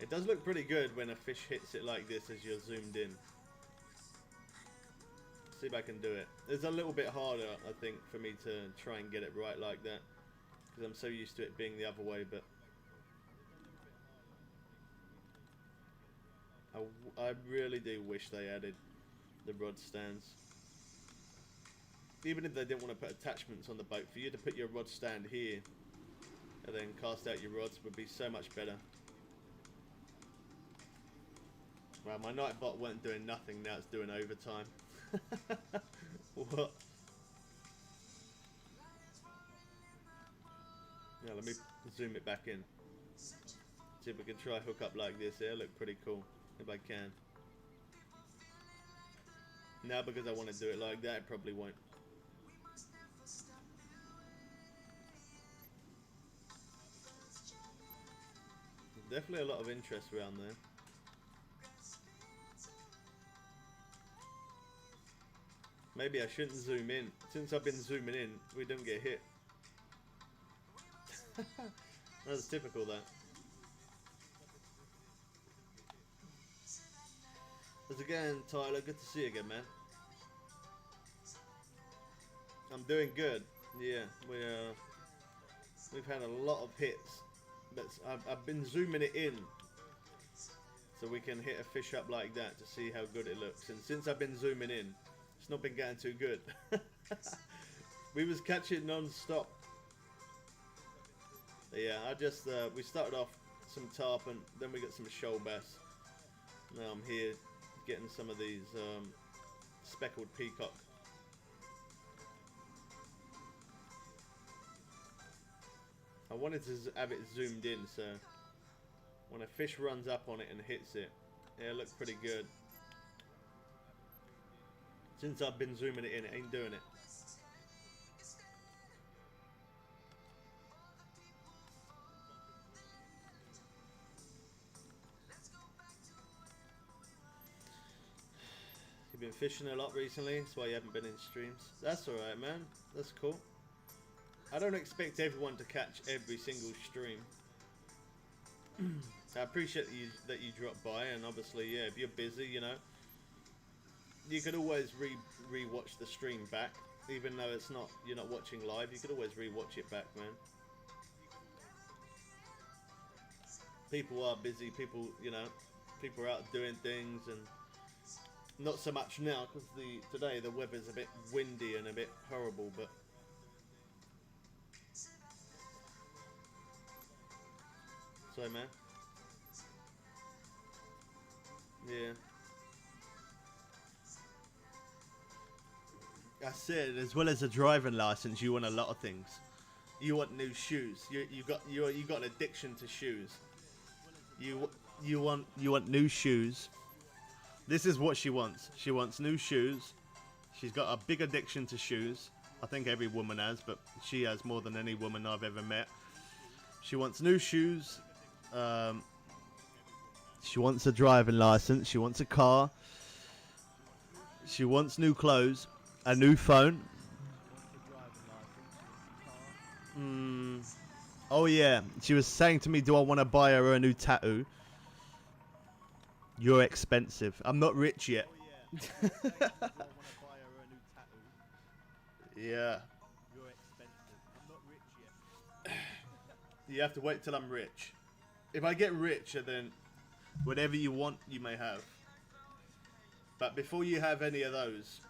It does look pretty good when a fish hits it like this as you're zoomed in. See if I can do it. It's a little bit harder, I think, for me to try and get it right like that. Because I'm so used to it being the other way, but... I really do wish they added the rod stands. Even if they didn't want to put attachments on the boat, for you to put your rod stand here and then cast out your rods would be so much better. Well, my nightbot weren't doing nothing, now it's doing overtime. What? Now let me zoom it back in. See if we can try hook up like this. It'll look pretty cool if I can. Now because I want to do it like that, it probably won't. There's definitely a lot of interest around there. Maybe I shouldn't zoom in. Since I've been zooming in, we don't get hit. That's typical, that. Once again, Tyler, good to see you again, man. I'm doing good. Yeah, we've had a lot of hits. But I've been zooming it in so we can hit a fish up like that to see how good it looks. And since I've been zooming in, it's not been going too good. We was catching non-stop. Yeah, we started off some tarpon, then we got some shoal bass. Now I'm here getting some of these speckled peacock. I wanted to have it zoomed in so when a fish runs up on it and hits it, it looks pretty good. Since I've been zooming it in, it ain't doing it. You've been fishing a lot recently, that's why you haven't been in streams. That's alright, man. That's cool. I don't expect everyone to catch every single stream. I appreciate that you dropped by, and obviously, yeah, if you're busy, you know, you could always re-watch the stream back, even though you're not watching live. You could always re-watch it back, man. People are busy. People, you know, people are out doing things, and not so much now because today the weather's a bit windy and a bit horrible, but. So, man. Yeah. I said, as well as a driving license, you want a lot of things. You want new shoes. You got an addiction to shoes. You want new shoes. This is what she wants. She wants new shoes. She's got a big addiction to shoes. I think every woman has, but she has more than any woman I've ever met. She wants new shoes. She wants a driving license. She wants a car. She wants new clothes. A new phone. Oh yeah, she was saying to me, do I want to buy her a new tattoo? You're expensive. I'm not rich yet. Yeah. You have to wait till I'm rich. If I get rich, then whatever you want, you may have. But before you have any of those,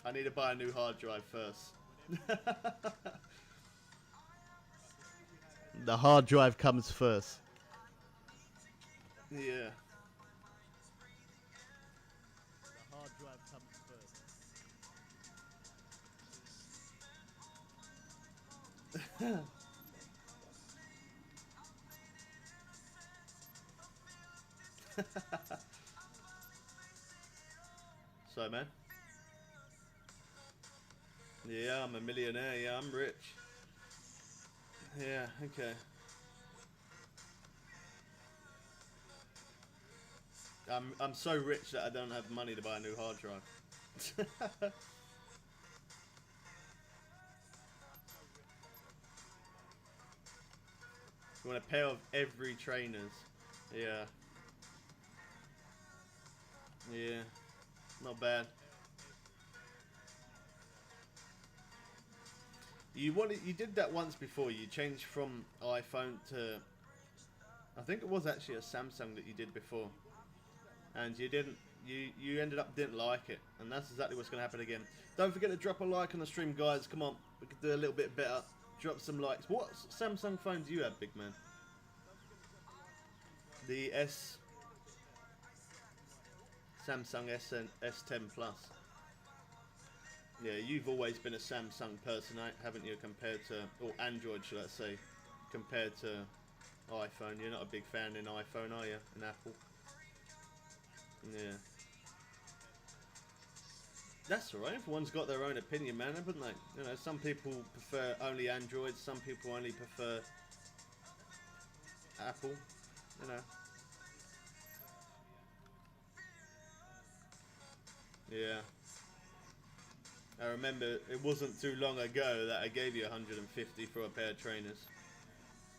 I need to buy a new hard drive first. The hard drive comes first. Yeah. The hard drive comes first. So, man. Yeah, I'm a millionaire. Yeah, I'm rich. Yeah, okay. I'm so rich that I don't have money to buy a new hard drive. You want a pair of every trainers. Yeah. Yeah. Not bad. You did that once before. You changed from iPhone to, I think it was actually a Samsung that you did before, and you ended up didn't like it, and that's exactly what's going to happen again. Don't forget to drop a like on the stream, guys. Come on, we could do a little bit better. Drop some likes. What Samsung phone do you have, big man? The Samsung S10 Plus. Yeah, you've always been a Samsung person, haven't you, compared to, or Android, should I say, compared to iPhone. You're not a big fan in iPhone, are you, in Apple? Yeah. That's alright, everyone's got their own opinion, man, haven't they? You know, some people prefer only Android, some people only prefer Apple, you know. Yeah. I remember it wasn't too long ago that I gave you 150 for a pair of trainers.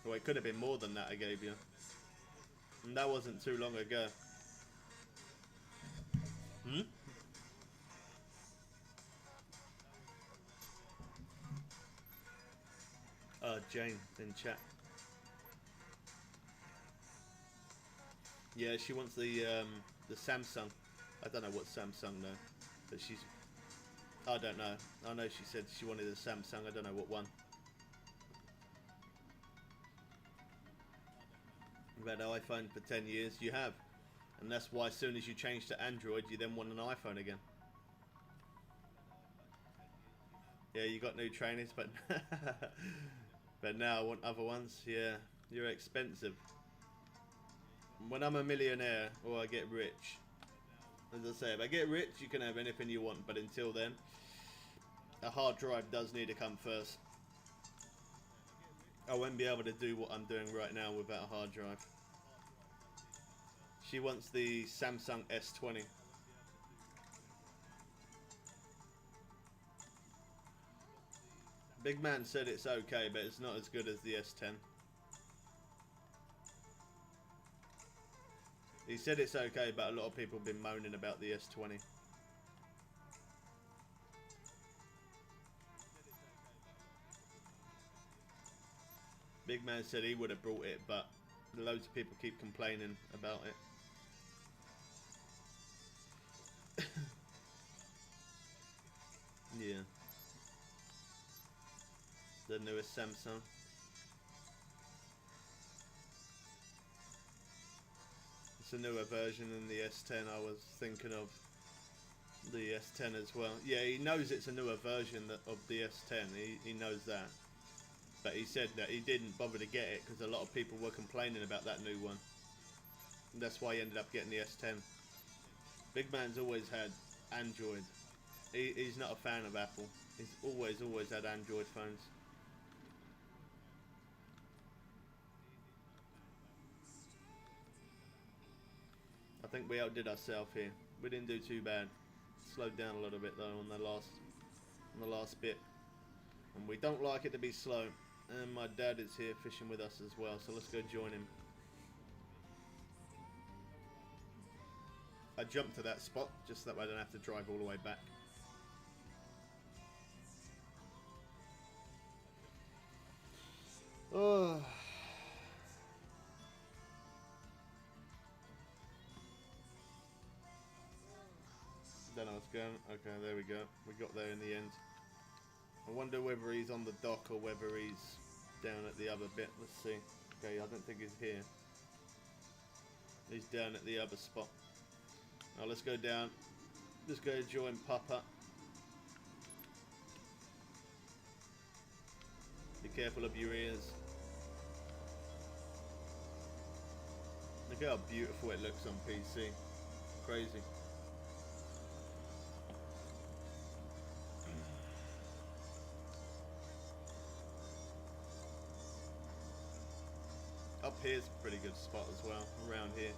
Well, it could have been more than that I gave you. And that wasn't too long ago. Hmm? Jane in chat. Yeah, she wants the Samsung. I don't know what Samsung though, but I don't know. I know she said she wanted a Samsung. I don't know what one. You've had an iPhone for 10 years. You have. And that's why as soon as you change to Android, you then want an iPhone again. Yeah, you got new trainers, but but now I want other ones. Yeah, you're expensive. When I'm a millionaire or I get rich, as I say, if I get rich, you can have anything you want. But until then, a hard drive does need to come first. I won't be able to do what I'm doing right now without a hard drive. She wants the Samsung S20. Big Man said it's okay, but it's not as good as the S10. He said it's okay, but a lot of people have been moaning about the S20. Big Man said he would have brought it, but loads of people keep complaining about it. Yeah. The newest Samsung. It's a newer version than the S10. I was thinking of the S10 as well. Yeah, he knows it's a newer version of the S10. He knows that. But he said that he didn't bother to get it because a lot of people were complaining about that new one. And that's why he ended up getting the S10. Big Man's always had Android. He's not a fan of Apple. He's always had Android phones. I think we outdid ourselves here. We didn't do too bad. Slowed down a little bit though on the last bit. And we don't like it to be slow. And my dad is here fishing with us as well, so let's go join him. I jumped to that spot just that way I don't have to drive all the way back. Oh. Don't know what's going on. Okay, there we go. We got there in the end. I wonder whether he's on the dock or whether he's down at the other bit. Let's see. Okay, I don't think he's here. He's down at the other spot. Now let's go down. Let's go join Papa. Be careful of your ears. Look how beautiful it looks on PC. Crazy. Up here's a pretty good spot as well, around here.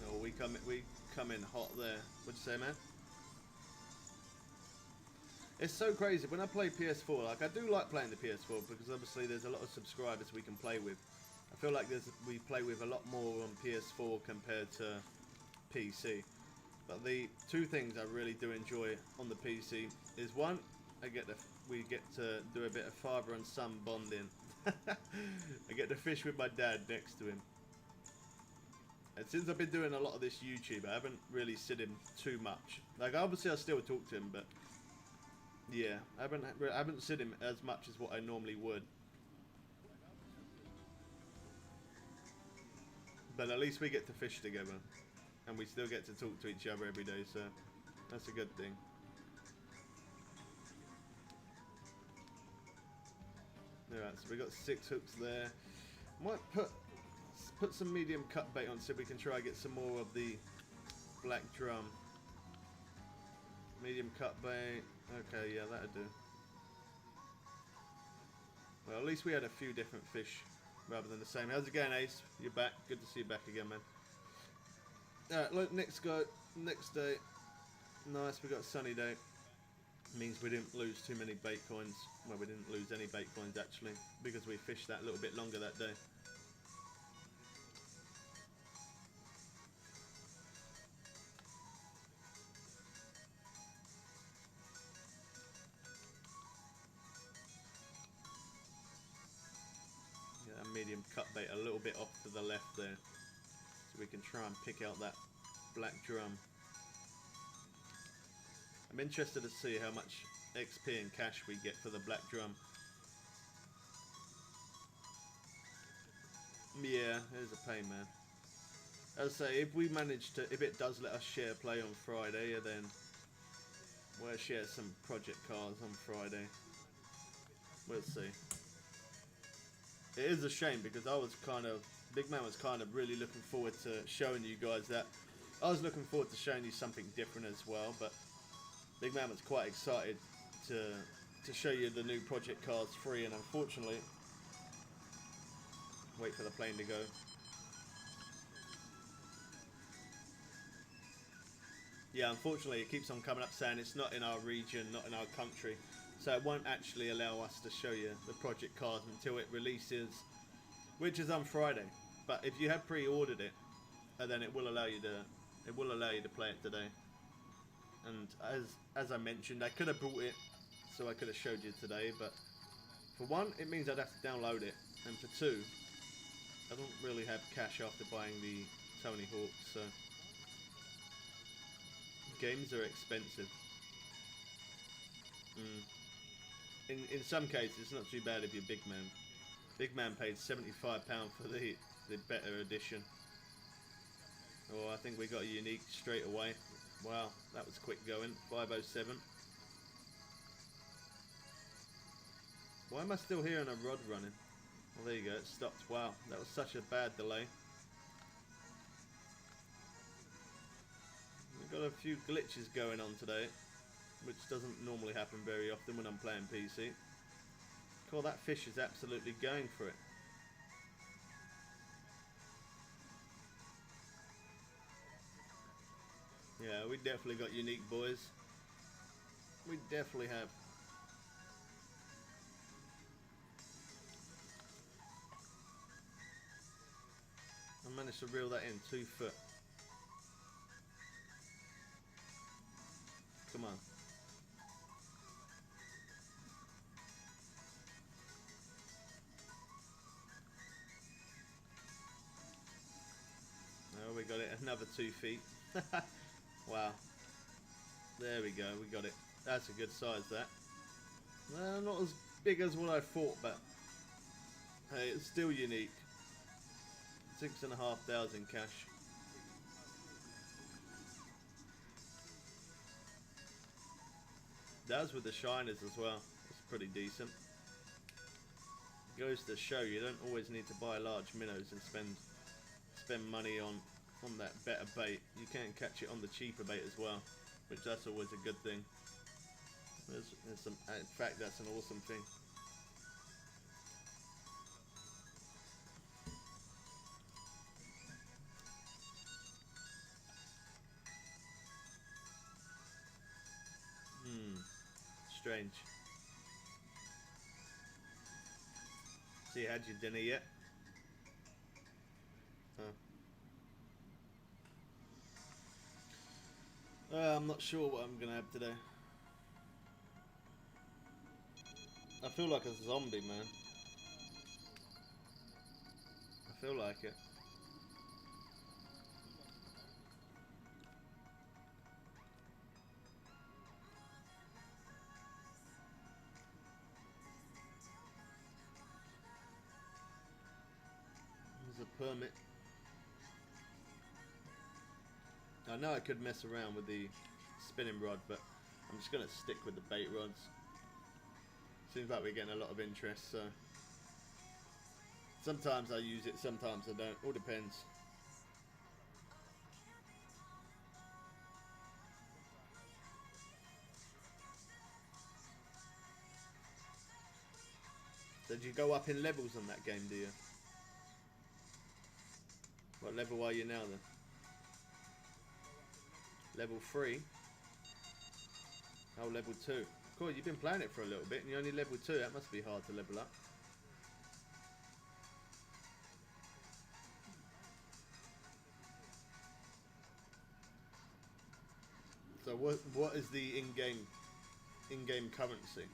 No, we come in hot there. What'd you say, man? It's so crazy when I play PS4. Like I do like playing the PS4 because obviously there's a lot of subscribers we can play with. I feel like we play with a lot more on PS4 compared to PC. But the two things I really do enjoy on the PC is one, we get to do a bit of father and son bonding. I get to fish with my dad next to him. And since I've been doing a lot of this YouTube, I haven't really seen him too much. Like obviously I still talk to him, but yeah, I haven't seen him as much as what I normally would. But at least we get to fish together. And we still get to talk to each other every day, so that's a good thing. Alright, so we got 6 hooks there. Might put some medium cut bait on so we can try and get some more of the black drum. Medium cut bait. Okay, yeah, that'll do. Well, at least we had a few different fish rather than the same. How's it going, Ace? You're back. Good to see you back again, man. Alright, look, next day. Nice, we got a sunny day. Means we didn't lose too many bait coins. Well, we didn't lose any bait coins actually, because we fished that a little bit longer that day. Yeah, medium cut bait a little bit off to the left there, so we can try and pick out that black drum. I'm interested to see how much XP and cash we get for the black drum. Yeah, there's a pain, man. As I say, if we manage to, if it does let us share play on Friday, then we'll share some project cars on Friday. We'll see. It is a shame because Big Man was kind of really looking forward to showing you guys that. I was looking forward to showing you something different as well, but Big Man was quite excited to to show you the new Project Cars 3, and unfortunately, wait for the plane to go. Yeah, unfortunately it keeps on coming up saying it's not in our region, not in our country, so it won't actually allow us to show you the Project Cars until it releases, which is on Friday. But if you have pre-ordered it, then it will allow you to play it today. And as I mentioned, I could have bought it so I could have showed you today, but for one, it means I'd have to download it, and for two, I don't really have cash after buying the Tony Hawk, so games are expensive. In some cases, it's not too bad if you're Big Man. Big Man paid £75 for the better edition. Oh, I think we got a unique straight away. Wow, that was quick going. 507. Why am I still hearing a rod running? Well, there you go, it stopped. Wow, that was such a bad delay. We've got a few glitches going on today, which doesn't normally happen very often when I'm playing PC. Cool, that fish is absolutely going for it. Yeah, we definitely got unique, boys. We definitely have. I managed to reel that in 2 foot. Come on. Oh, we got it. Another 2 feet. Wow. There we go. We got it. That's a good size, that. Not as big as what I thought, but hey, it's still unique. 6,500 cash. Does with the shiners as well. It's pretty decent. Goes to show you don't always need to buy large minnows and spend money on that better bait. You can catch it on the cheaper bait as well, which that's always a good thing. There's some, in fact, that's an awesome thing. Strange. So you had your dinner yet? I'm not sure what I'm gonna have today. I feel like a zombie, man. I feel like it. There's a permit. I know I could mess around with the spinning rod, but I'm just going to stick with the bait rods. Seems like we're getting a lot of interest, so sometimes I use it, sometimes I don't. All depends. So do you go up in levels on that game, do you? What level are you now then? Level 3? Oh, level 2. Cool, you've been playing it for a little bit and you're only level 2. That must be hard to level up. So what is the in-game currency?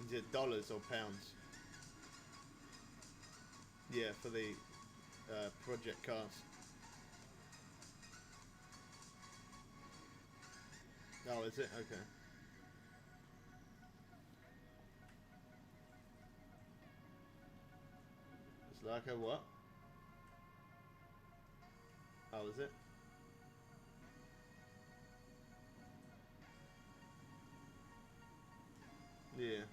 Is it dollars or pounds? Yeah, for the project cars. Oh, is it? Okay. It's like a what? Oh, is it? Yeah.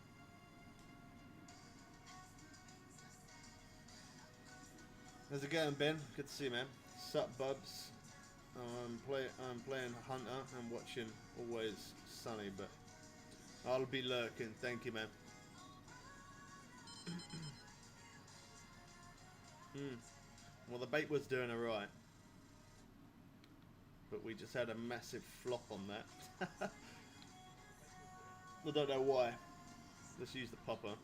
How's it going, Ben? Good to see you, man. Sup, bubs? I'm playing Hunter and watching Always Sunny, but I'll be lurking. Thank you, man. Well, the bait was doing alright, but we just had a massive flop on that. I don't know why. Let's use the popper.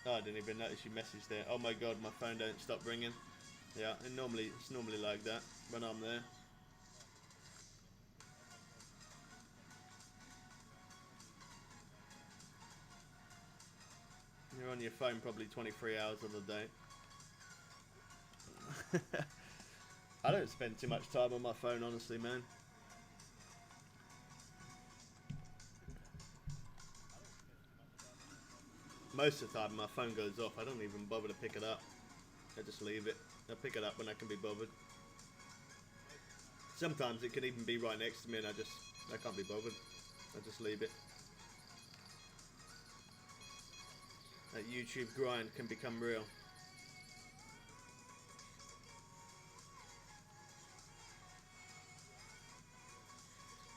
Oh, I didn't even notice you messaged there. Oh my god, my phone don't stop ringing. Yeah, it's normally like that when I'm there. You're on your phone probably 23 hours of the day. I don't spend too much time on my phone, honestly, man. Most of the time my phone goes off. I don't even bother to pick it up. I just leave it. I pick it up when I can be bothered. Sometimes it can even be right next to me and I can't be bothered. I just leave it. That YouTube grind can become real.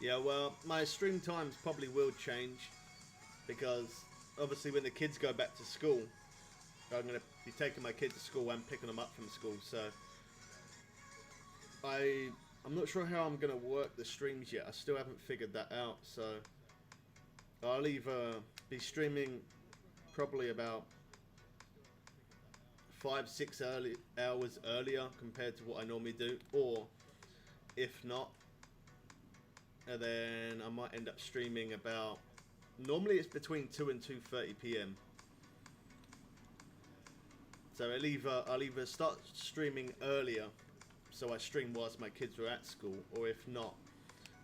Yeah, well, my stream times probably will change because obviously when the kids go back to school, I'm going to be taking my kids to school and picking them up from school, so I'm not sure how I'm going to work the streams yet. I still haven't figured that out, so I'll either be streaming probably about 5-6 hours earlier compared to what I normally do, or if not, and then I might end up streaming about, normally it's between 2 and 2:30 p.m. So I'll either start streaming earlier, so I stream whilst my kids are at school, or if not,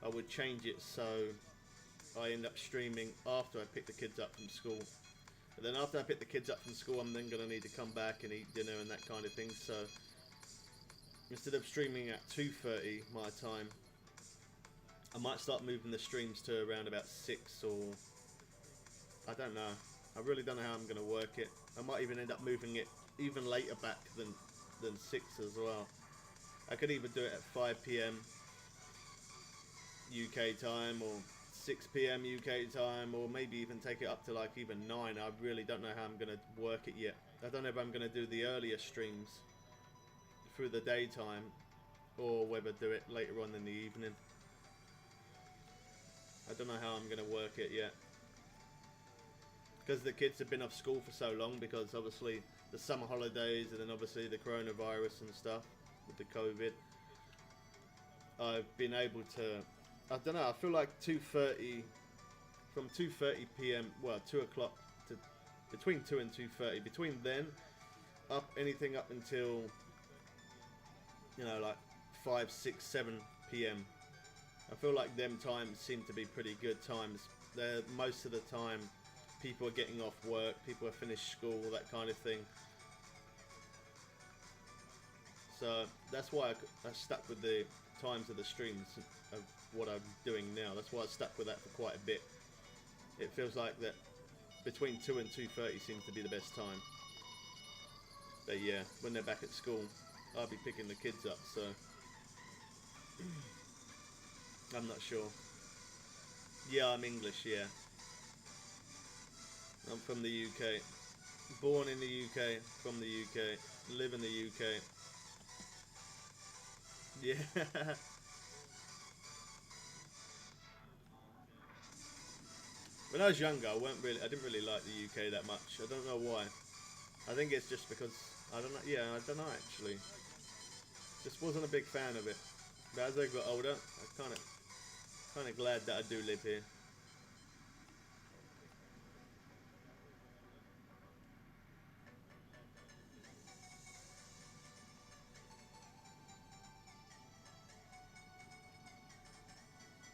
I would change it so I end up streaming after I pick the kids up from school. And then after I pick the kids up from school, I'm then going to need to come back and eat dinner and that kind of thing. So instead of streaming at 2:30 my time, I might start moving the streams to around about 6, or I don't know. I really don't know how I'm going to work it. I might even end up moving it even later back than 6 as well. I could either do it at 5 p.m. UK time or 6 p.m. UK time, or maybe even take it up to like even 9. I really don't know how I'm going to work it yet. I don't know if I'm going to do the earlier streams through the daytime or whether do it later on in the evening. I don't know how I'm going to work it yet. Because the kids have been off school for so long, because obviously the summer holidays and then obviously the coronavirus and stuff with the COVID. I've been able to, I don't know, I feel like 2:30, from 2:30 p.m, well 2 o'clock to between 2 and 2:30, between then, anything up until, you know, like 5, 6, 7 p.m. I feel like them times seem to be pretty good times. They're most of the time people are getting off work, people have finished school, that kind of thing. So that's why I stuck with the times of the streams of what I'm doing now. That's why I stuck with that for quite a bit. It feels like that between 2 and 2:30 seems to be the best time. But yeah, when they're back at school, I'll be picking the kids up, so I'm not sure. Yeah, I'm English, yeah. I'm from the UK. Born in the UK, from the UK, live in the UK. Yeah. When I was younger, I didn't really like the UK that much. I don't know why. I think it's just because, I don't know, yeah, I don't know actually. Just wasn't a big fan of it. But as I got older, I kind of glad that I do live here.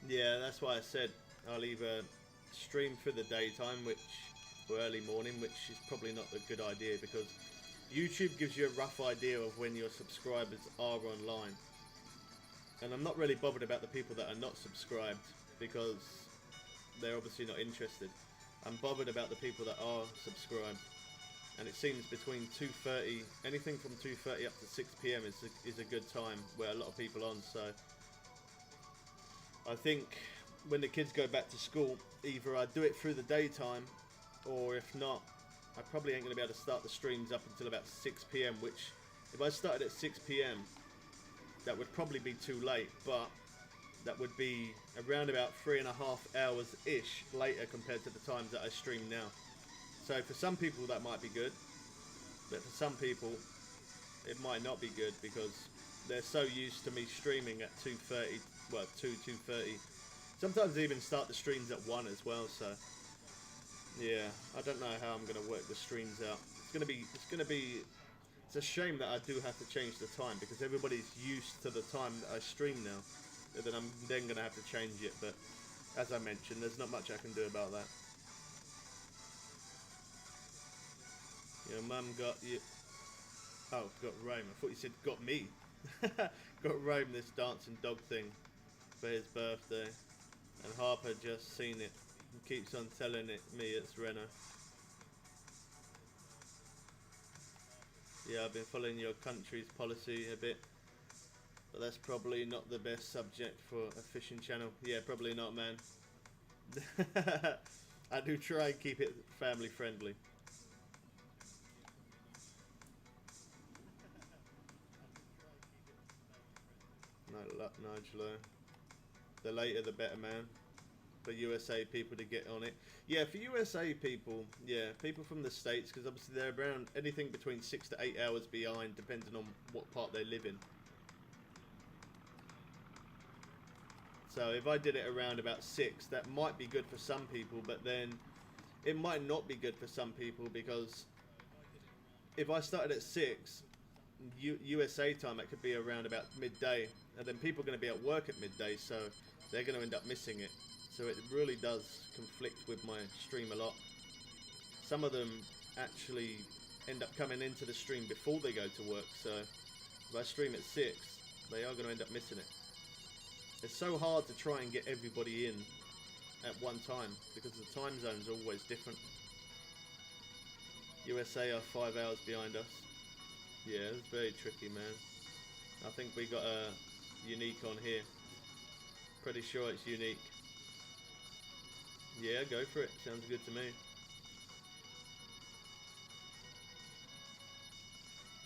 Yeah, that's why I said I'll either stream for the daytime, or early morning, which is probably not a good idea because YouTube gives you a rough idea of when your subscribers are online. And I'm not really bothered about the people that are not subscribed because they're obviously not interested. I'm bothered about the people that are subscribed. and it seems between 2:30, anything from 2:30 up to 6 p.m. is a good time where a lot of people are on. So I think when the kids go back to school, either I do it through the daytime, or if not, I probably ain't going to be able to start the streams up until about 6 p.m. Which, if I started at 6 p.m., that would probably be too late, but that would be around about 3.5 hours-ish later compared to the times that I stream now. So for some people that might be good, but for some people it might not be good because they're so used to me streaming at 2:30, well 2:30. Sometimes I even start the streams at 1 as well. So yeah, I don't know how I'm gonna work the streams out. It's a shame that I do have to change the time because everybody's used to the time that I stream now. And then I'm then gonna have to change it. But as I mentioned, there's not much I can do about that. Your mum got you. Oh, got Rome. I thought you said got me. Got Rome this dancing dog thing for his birthday. And Harper just seen it and keeps on telling me it's Renault. Yeah, I've been following your country's policy a bit. But that's probably not the best subject for a fishing channel. Yeah, probably not, man. I do try and keep it family friendly. No luck, Nigelo. The later the better, man. For USA people to get on it. Yeah, for USA people, yeah, people from the States, because obviously they're around anything between 6 to 8 hours behind, depending on what part they live in. So if I did it around about 6, that might be good for some people, but then it might not be good for some people because if I started at 6, USA time, it could be around about midday, and then people are going to be at work at midday, so they're going to end up missing it. So it really does conflict with my stream a lot. Some of them actually end up coming into the stream before they go to work, so if I stream at 6, they are going to end up missing it. It's so hard to try and get everybody in at one time because the time zones are always different. USA are 5 hours behind us. Yeah, it's very tricky, man. I think we got a unique on here. Pretty sure it's unique. Yeah, go for it. Sounds good to me.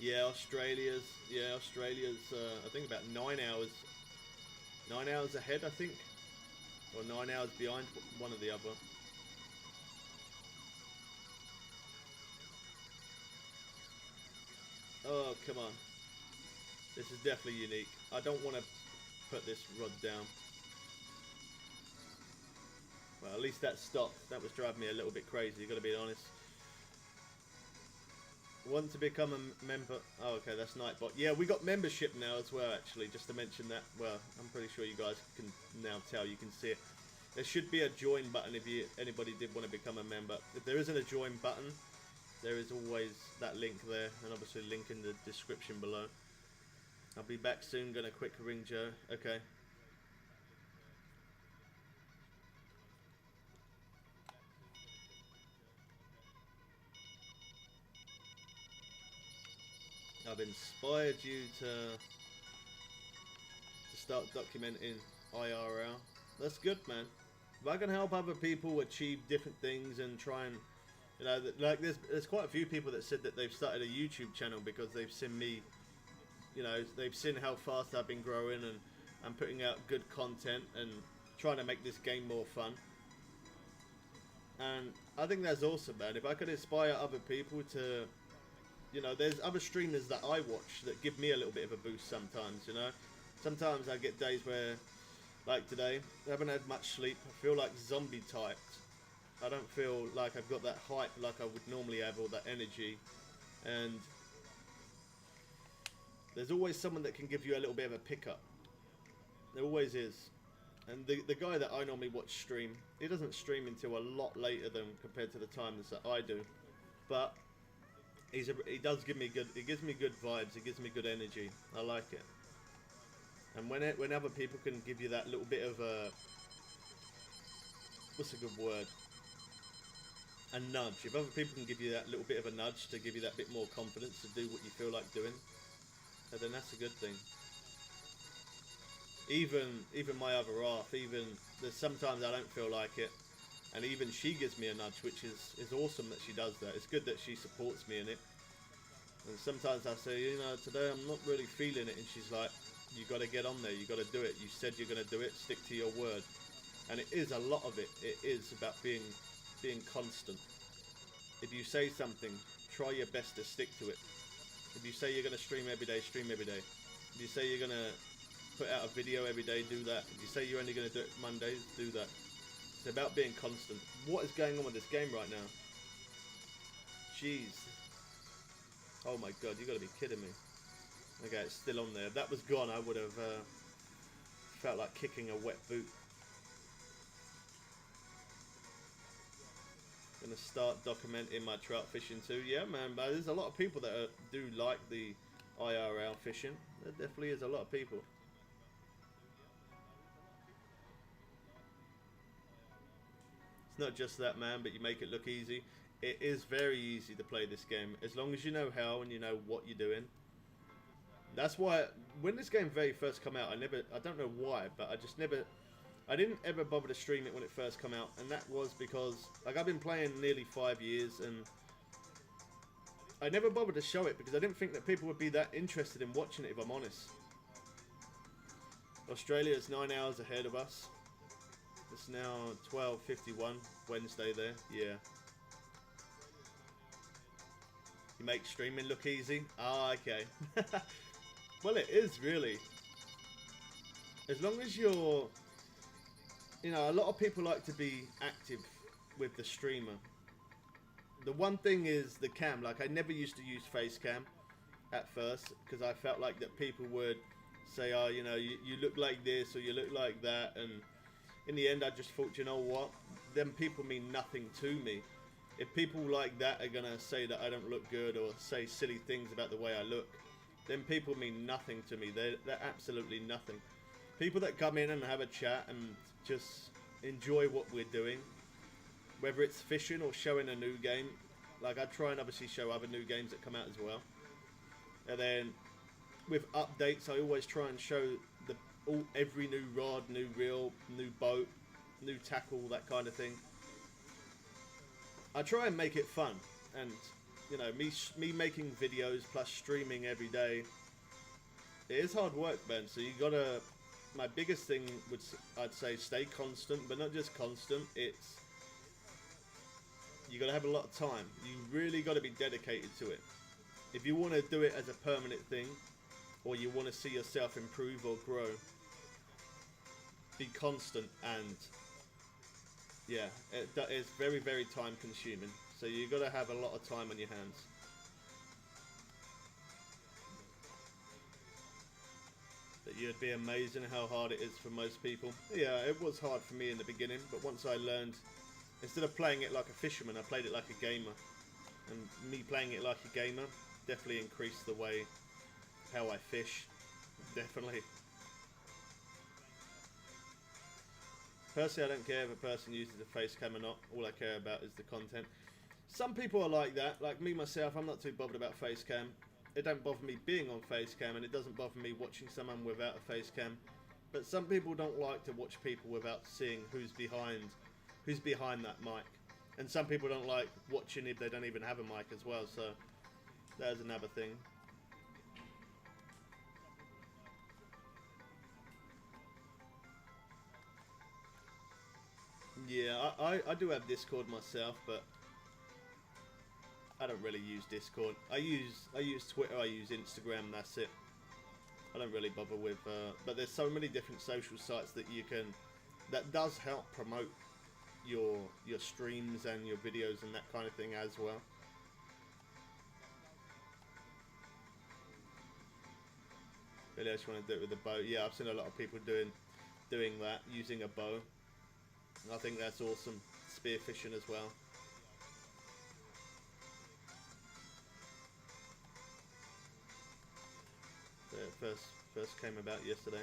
Yeah, Australia's I think about 9 hours. 9 hours ahead, I think. Or 9 hours behind, one or the other. Oh, come on. This is definitely unique. I don't want to put this rod down. Well, at least that stopped. That was driving me a little bit crazy, gotta be honest. Want to become a member? Oh, okay, that's Nightbot. Yeah, we got membership now as well, actually, just to mention that. Well, I'm pretty sure you guys can now tell, you can see it. There should be a join button if anybody did want to become a member. If there isn't a join button, there is always that link there, and obviously link in the description below. I'll be back soon, gonna quick ring Joe. Okay. I've inspired you to start documenting IRL. That's good, man. If I can help other people achieve different things and try and, you know, like there's quite a few people that said that they've started a YouTube channel because they've seen me, you know, they've seen how fast I've been growing and I'm putting out good content and trying to make this game more fun. And I think that's awesome, man. If I could inspire other people to, you know, there's other streamers that I watch that give me a little bit of a boost sometimes, you know. Sometimes I get days where, like today, I haven't had much sleep. I feel like zombie typed. I don't feel like I've got that hype like I would normally have, or that energy. And there's always someone that can give you a little bit of a pickup. There always is. And the guy that I normally watch stream, he doesn't stream until a lot later than compared to the times that I do. But he does give me good. He gives me good vibes. He gives me good energy. I like it. And when other people can give you that little bit of a, what's a good word? a nudge. If other people can give you that little bit of a nudge to give you that bit more confidence to do what you feel like doing, then that's a good thing. Even my other half, even there's sometimes I don't feel like it, and even she gives me a nudge, which is awesome that she does that. It's good that she supports me in it. And sometimes I say, you know, today I'm not really feeling it, and she's like, you got to get on there, you got to do it. You said you're going to do it, stick to your word. And it is a lot of it. It is about being constant. If you say something, try your best to stick to it. If you say you're going to stream every day, stream every day. If you say you're going to put out a video every day, do that. If you say you're only going to do it Mondays, do that. It's about being constant. What is going on with this game right now? Jeez. Oh my god, you gotta be kidding me. Okay, it's still on there. If that was gone, I would have felt like kicking a wet boot. Gonna start documenting my trout fishing too. Yeah, man, but there's a lot of people that do like the IRL fishing. There definitely is a lot of people. It's not just that, man, but you make it look easy. It is very easy to play this game as long as you know how and you know what you're doing. That's why when this game very first come out, I don't know why, but I didn't ever bother to stream it when it first come out, and that was because like I've been playing nearly 5 years, and I never bothered to show it because I didn't think that people would be that interested in watching it, if I'm honest. Australia is 9 hours ahead of us. It's now 12:51 Wednesday there. Yeah. You make streaming look easy? Ah, okay. Well, it is really. As long as you're... You know, a lot of people like to be active with the streamer. The one thing is the cam. Like, I never used to use face cam at first because I felt like that people would say, oh, you know, you look like this or you look like that. And in the end, I just thought, you know what? Them people mean nothing to me. If people like that are going to say that I don't look good or say silly things about the way I look, then people mean nothing to me. They're absolutely nothing. People that come in and have a chat and just enjoy what we're doing, whether it's fishing or showing a new game, like I try and obviously show other new games that come out as well. And then with updates, I always try and show every new rod, new reel, new boat, new tackle, that kind of thing. I try and make it fun, and you know, me making videos plus streaming every day, it is hard work, Ben. So you gotta. My biggest thing I'd say stay constant, but not just constant. It's you gotta have a lot of time. You really gotta be dedicated to it. If you want to do it as a permanent thing, or you want to see yourself improve or grow, be constant. And yeah, it's very, very time consuming. So you got to have a lot of time on your hands. But you'd be amazing how hard it is for most people. Yeah, it was hard for me in the beginning, but once I learned, instead of playing it like a fisherman, I played it like a gamer. And me playing it like a gamer definitely increased the way how I fish. Definitely. Personally, I don't care if a person uses a face cam or not. All I care about is the content. Some people are like that. Like me, myself, I'm not too bothered about face cam. It don't bother me being on face cam, and it doesn't bother me watching someone without a face cam. But some people don't like to watch people without seeing who's behind that mic. And some people don't like watching if they don't even have a mic as well. So there's another thing. Yeah, I do have Discord myself, but I don't really use Discord. I use Twitter, I use Instagram, that's it. I don't really bother with, but there's so many different social sites that does help promote your streams and your videos and that kind of thing as well. Really, I just want to do it with a bow. Yeah, I've seen a lot of people doing that, using a bow. I think that's awesome. Spearfishing as well. So it first came about yesterday.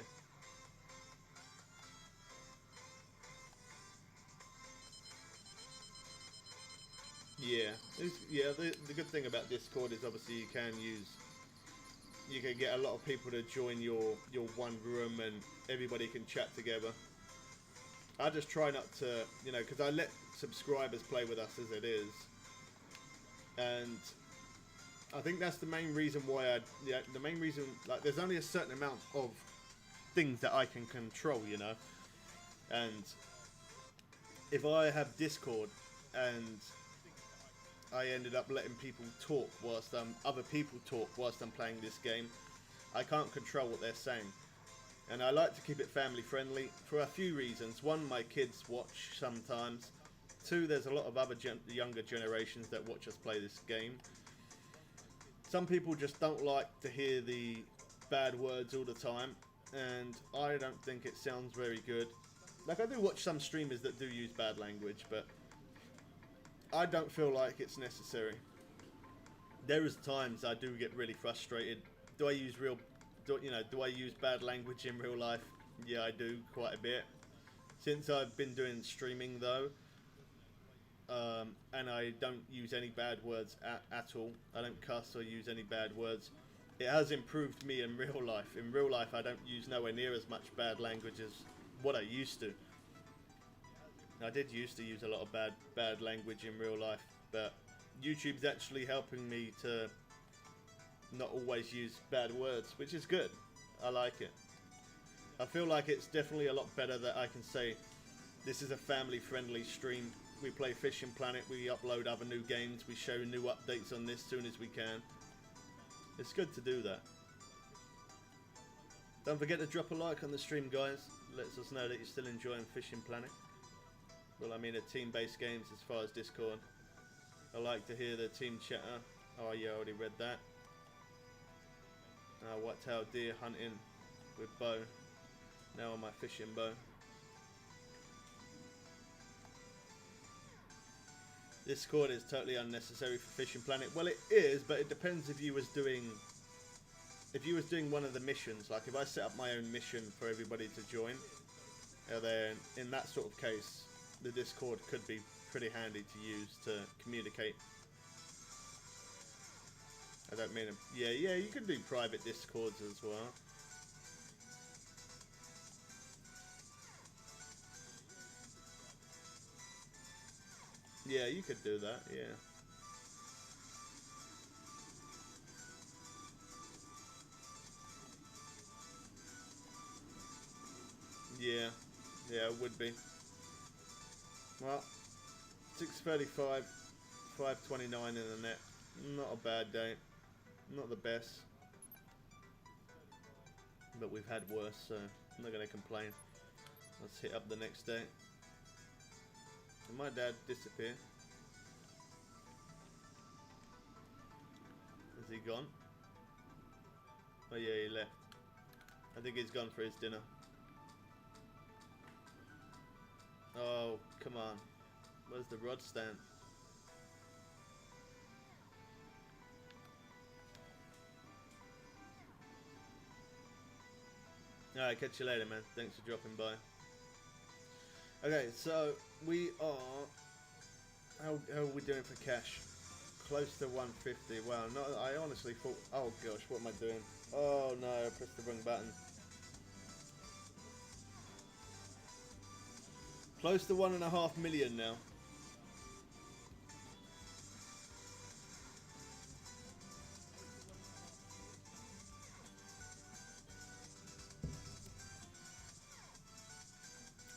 Yeah, yeah. The good thing about Discord is obviously you can get a lot of people to join your one room and everybody can chat together. I just try not to, you know, because I let subscribers play with us as it is, and I think that's the main reason why the main reason, like, there's only a certain amount of things that I can control, you know, and if I have Discord and I ended up letting people talk whilst other people talk whilst I'm playing this game, I can't control what they're saying. And I like to keep it family friendly for a few reasons. One, my kids watch sometimes. Two, there's a lot of other younger generations that watch us play this game. Some people just don't like to hear the bad words all the time, and I don't think it sounds very good. Like, I do watch some streamers that do use bad language, but I don't feel like it's necessary. There is times I do get really frustrated. Do I use bad language in real life? Yeah, I do quite a bit. Since I've been doing streaming though, and I don't use any bad words at all. I don't cuss or use any bad words. It has improved me in real life. In real life, I don't use nowhere near as much bad language as what I used to. I did used to use a lot of bad language in real life, but YouTube's actually helping me to not always use bad words, which is good. I like it. I feel like it's definitely a lot better that I can say this is a family-friendly stream. We play Fishing Planet, we upload other new games, we show new updates on this soon as we can. It's good to do that. Don't forget to drop a like on the stream, guys. Lets us know that you're still enjoying Fishing Planet. Well, I mean, a team-based games as far as Discord. I like to hear the team chatter. Oh yeah, I already read that. White-tailed deer hunting with bow. Now on my fishing bow. Discord is totally unnecessary for Fishing Planet. Well, it is, but it depends if you was doing one of the missions. Like, if I set up my own mission for everybody to join, then in that sort of case, the Discord could be pretty handy to use to communicate. I don't mean, yeah, you can do private Discords as well. Yeah, you could do that, yeah. Yeah, it would be. Well, 6:35, 5:29 in the net. Not a bad day. Not the best. But we've had worse, so I'm not going to complain. Let's hit up the next day. Did my dad disappear? Is he gone? Oh yeah, he left. I think he's gone for his dinner. Oh, come on. Where's the rod stand? Alright, catch you later, man. Thanks for dropping by. Okay, so we are... How are we doing for cash? Close to 150. Wow, no, I honestly thought... Oh gosh, what am I doing? Oh no, I pressed the wrong button. Close to 1.5 million now.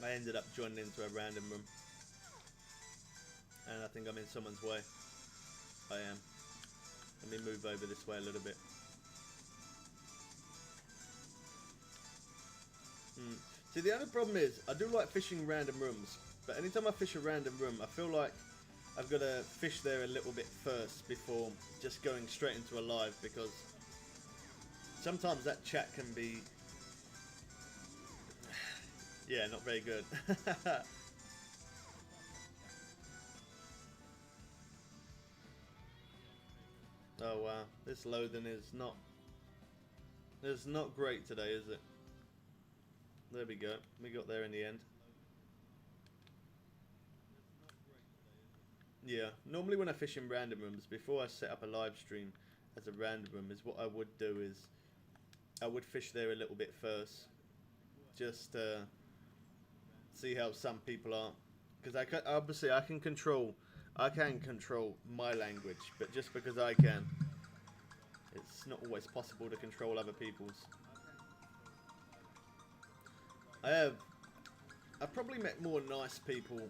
I ended up joining into a random room. And I think I'm in someone's way. I am. Let me move over this way a little bit. See, the other problem is, I do like fishing random rooms, but anytime I fish a random room, I feel like I've got to fish there a little bit first before just going straight into a live, because sometimes that chat can be, yeah, not very good. Oh wow, this loading is not great today, is it? There we go. We got there in the end. Yeah, normally when I fish in random rooms, before I set up a live stream as a random room, is what I would do is I would fish there a little bit first, just see how some people are, because obviously I can control my language, but just because I can, it's not always possible to control other people's. I've probably met more nice people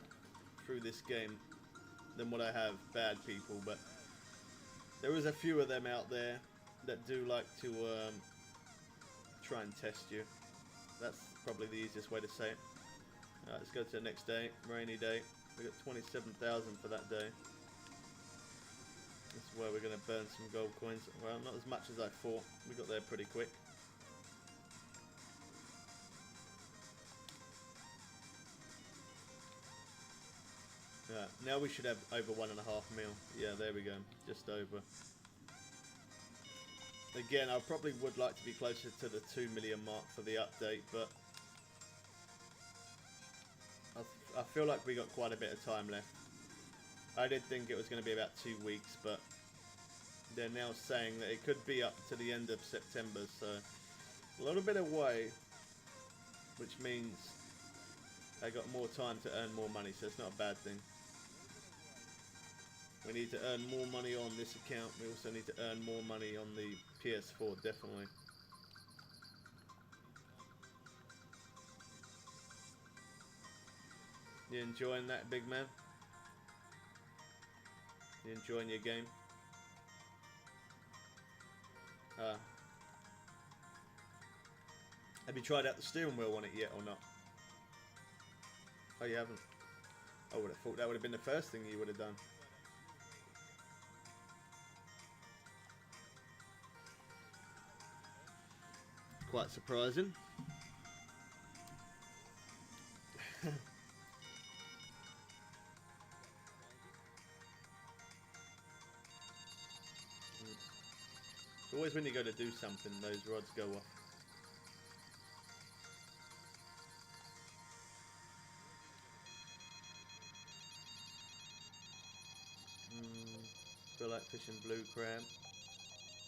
through this game than what I have bad people, but there is a few of them out there that do like to try and test you. That's probably the easiest way to say it. Alright, let's go to the next day, rainy day. We got 27,000 for that day. This is where we're going to burn some gold coins. Well, not as much as I thought. We got there pretty quick. Now we should have over 1.5 mil. Yeah, there we go. Just over. Again, I probably would like to be closer to the 2 million mark for the update, but I feel like we got quite a bit of time left. I did think it was going to be about 2 weeks, but they're now saying that it could be up to the end of September, so a little bit away, which means I got more time to earn more money, so it's not a bad thing. We need to earn more money on this account. We also need to earn more money on the PS4, definitely. You enjoying that, big man? You enjoying your game? Have you tried out the steering wheel on it yet or not? Oh, you haven't? I would have thought that would have been the first thing you would have done. Quite surprising. It's always when you go to do something, those rods go off. Feel like fishing blue crab.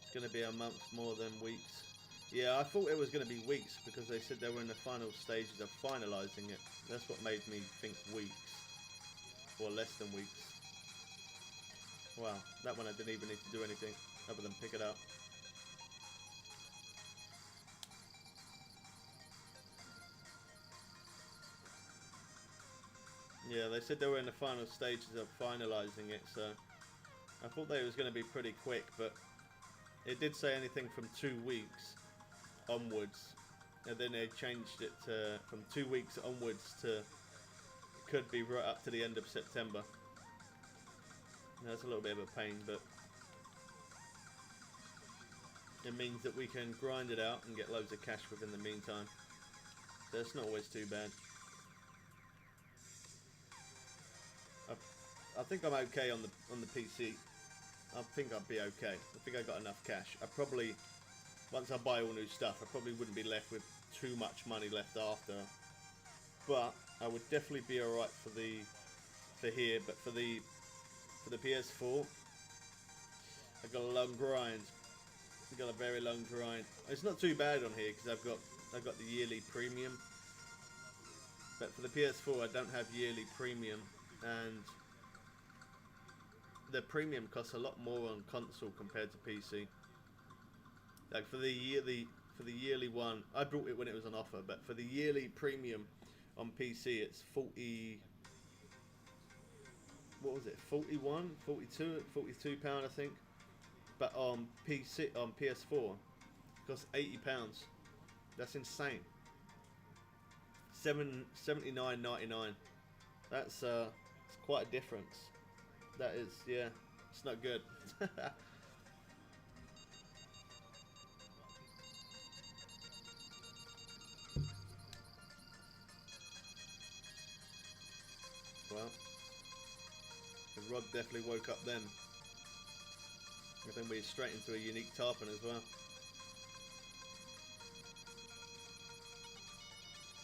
It's going to be a month more than weeks. Yeah, I thought it was going to be weeks because they said they were in the final stages of finalising it. That's what made me think weeks. Or less than weeks. Wow, that one I didn't even need to do anything other than pick it up. Yeah, they said they were in the final stages of finalising it, so I thought they was going to be pretty quick, but it did say anything from 2 weeks onwards, and then they changed it to from 2 weeks onwards to could be right up to the end of September. That's a little bit of a pain, but it means that we can grind it out and get loads of cash within the meantime. So it's not always too bad. I think I'm okay on the PC. I think I'll be okay. I think I got enough cash. I probably, once I buy all new stuff, I probably wouldn't be left with too much money left after. But I would definitely be alright for here. But for the PS4, I got a long grind. I got a very long grind. It's not too bad on here because I've got the yearly premium. But for the PS4, I don't have yearly premium, and the premium costs a lot more on console compared to PC. Like for the yearly one, I bought it when it was on offer, but for the yearly premium on PC, it's 40. What was it? 41, 42 £42, I think. But on PC, on PS4, it costs £80. That's insane. $79.99. That's it's quite a difference. That is, yeah, it's not good. Well, the rod definitely woke up then. I think we're straight into a unique tarpon as well.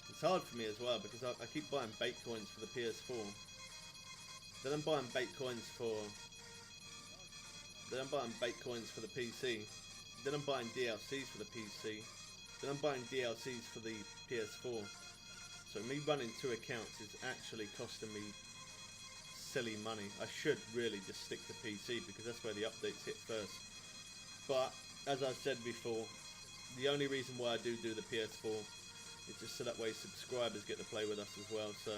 It's hard for me as well because I keep buying bait coins for the PS4. Then I'm buying bait coins for. Then I'm buying bait coins for the PC. Then I'm buying DLCs for the PC. Then I'm buying DLCs for the PS4. So me running 2 accounts is actually costing me silly money. I should really just stick to PC because that's where the updates hit first. But as I've said before, the only reason why I do the PS4 is just so that way subscribers get to play with us as well. So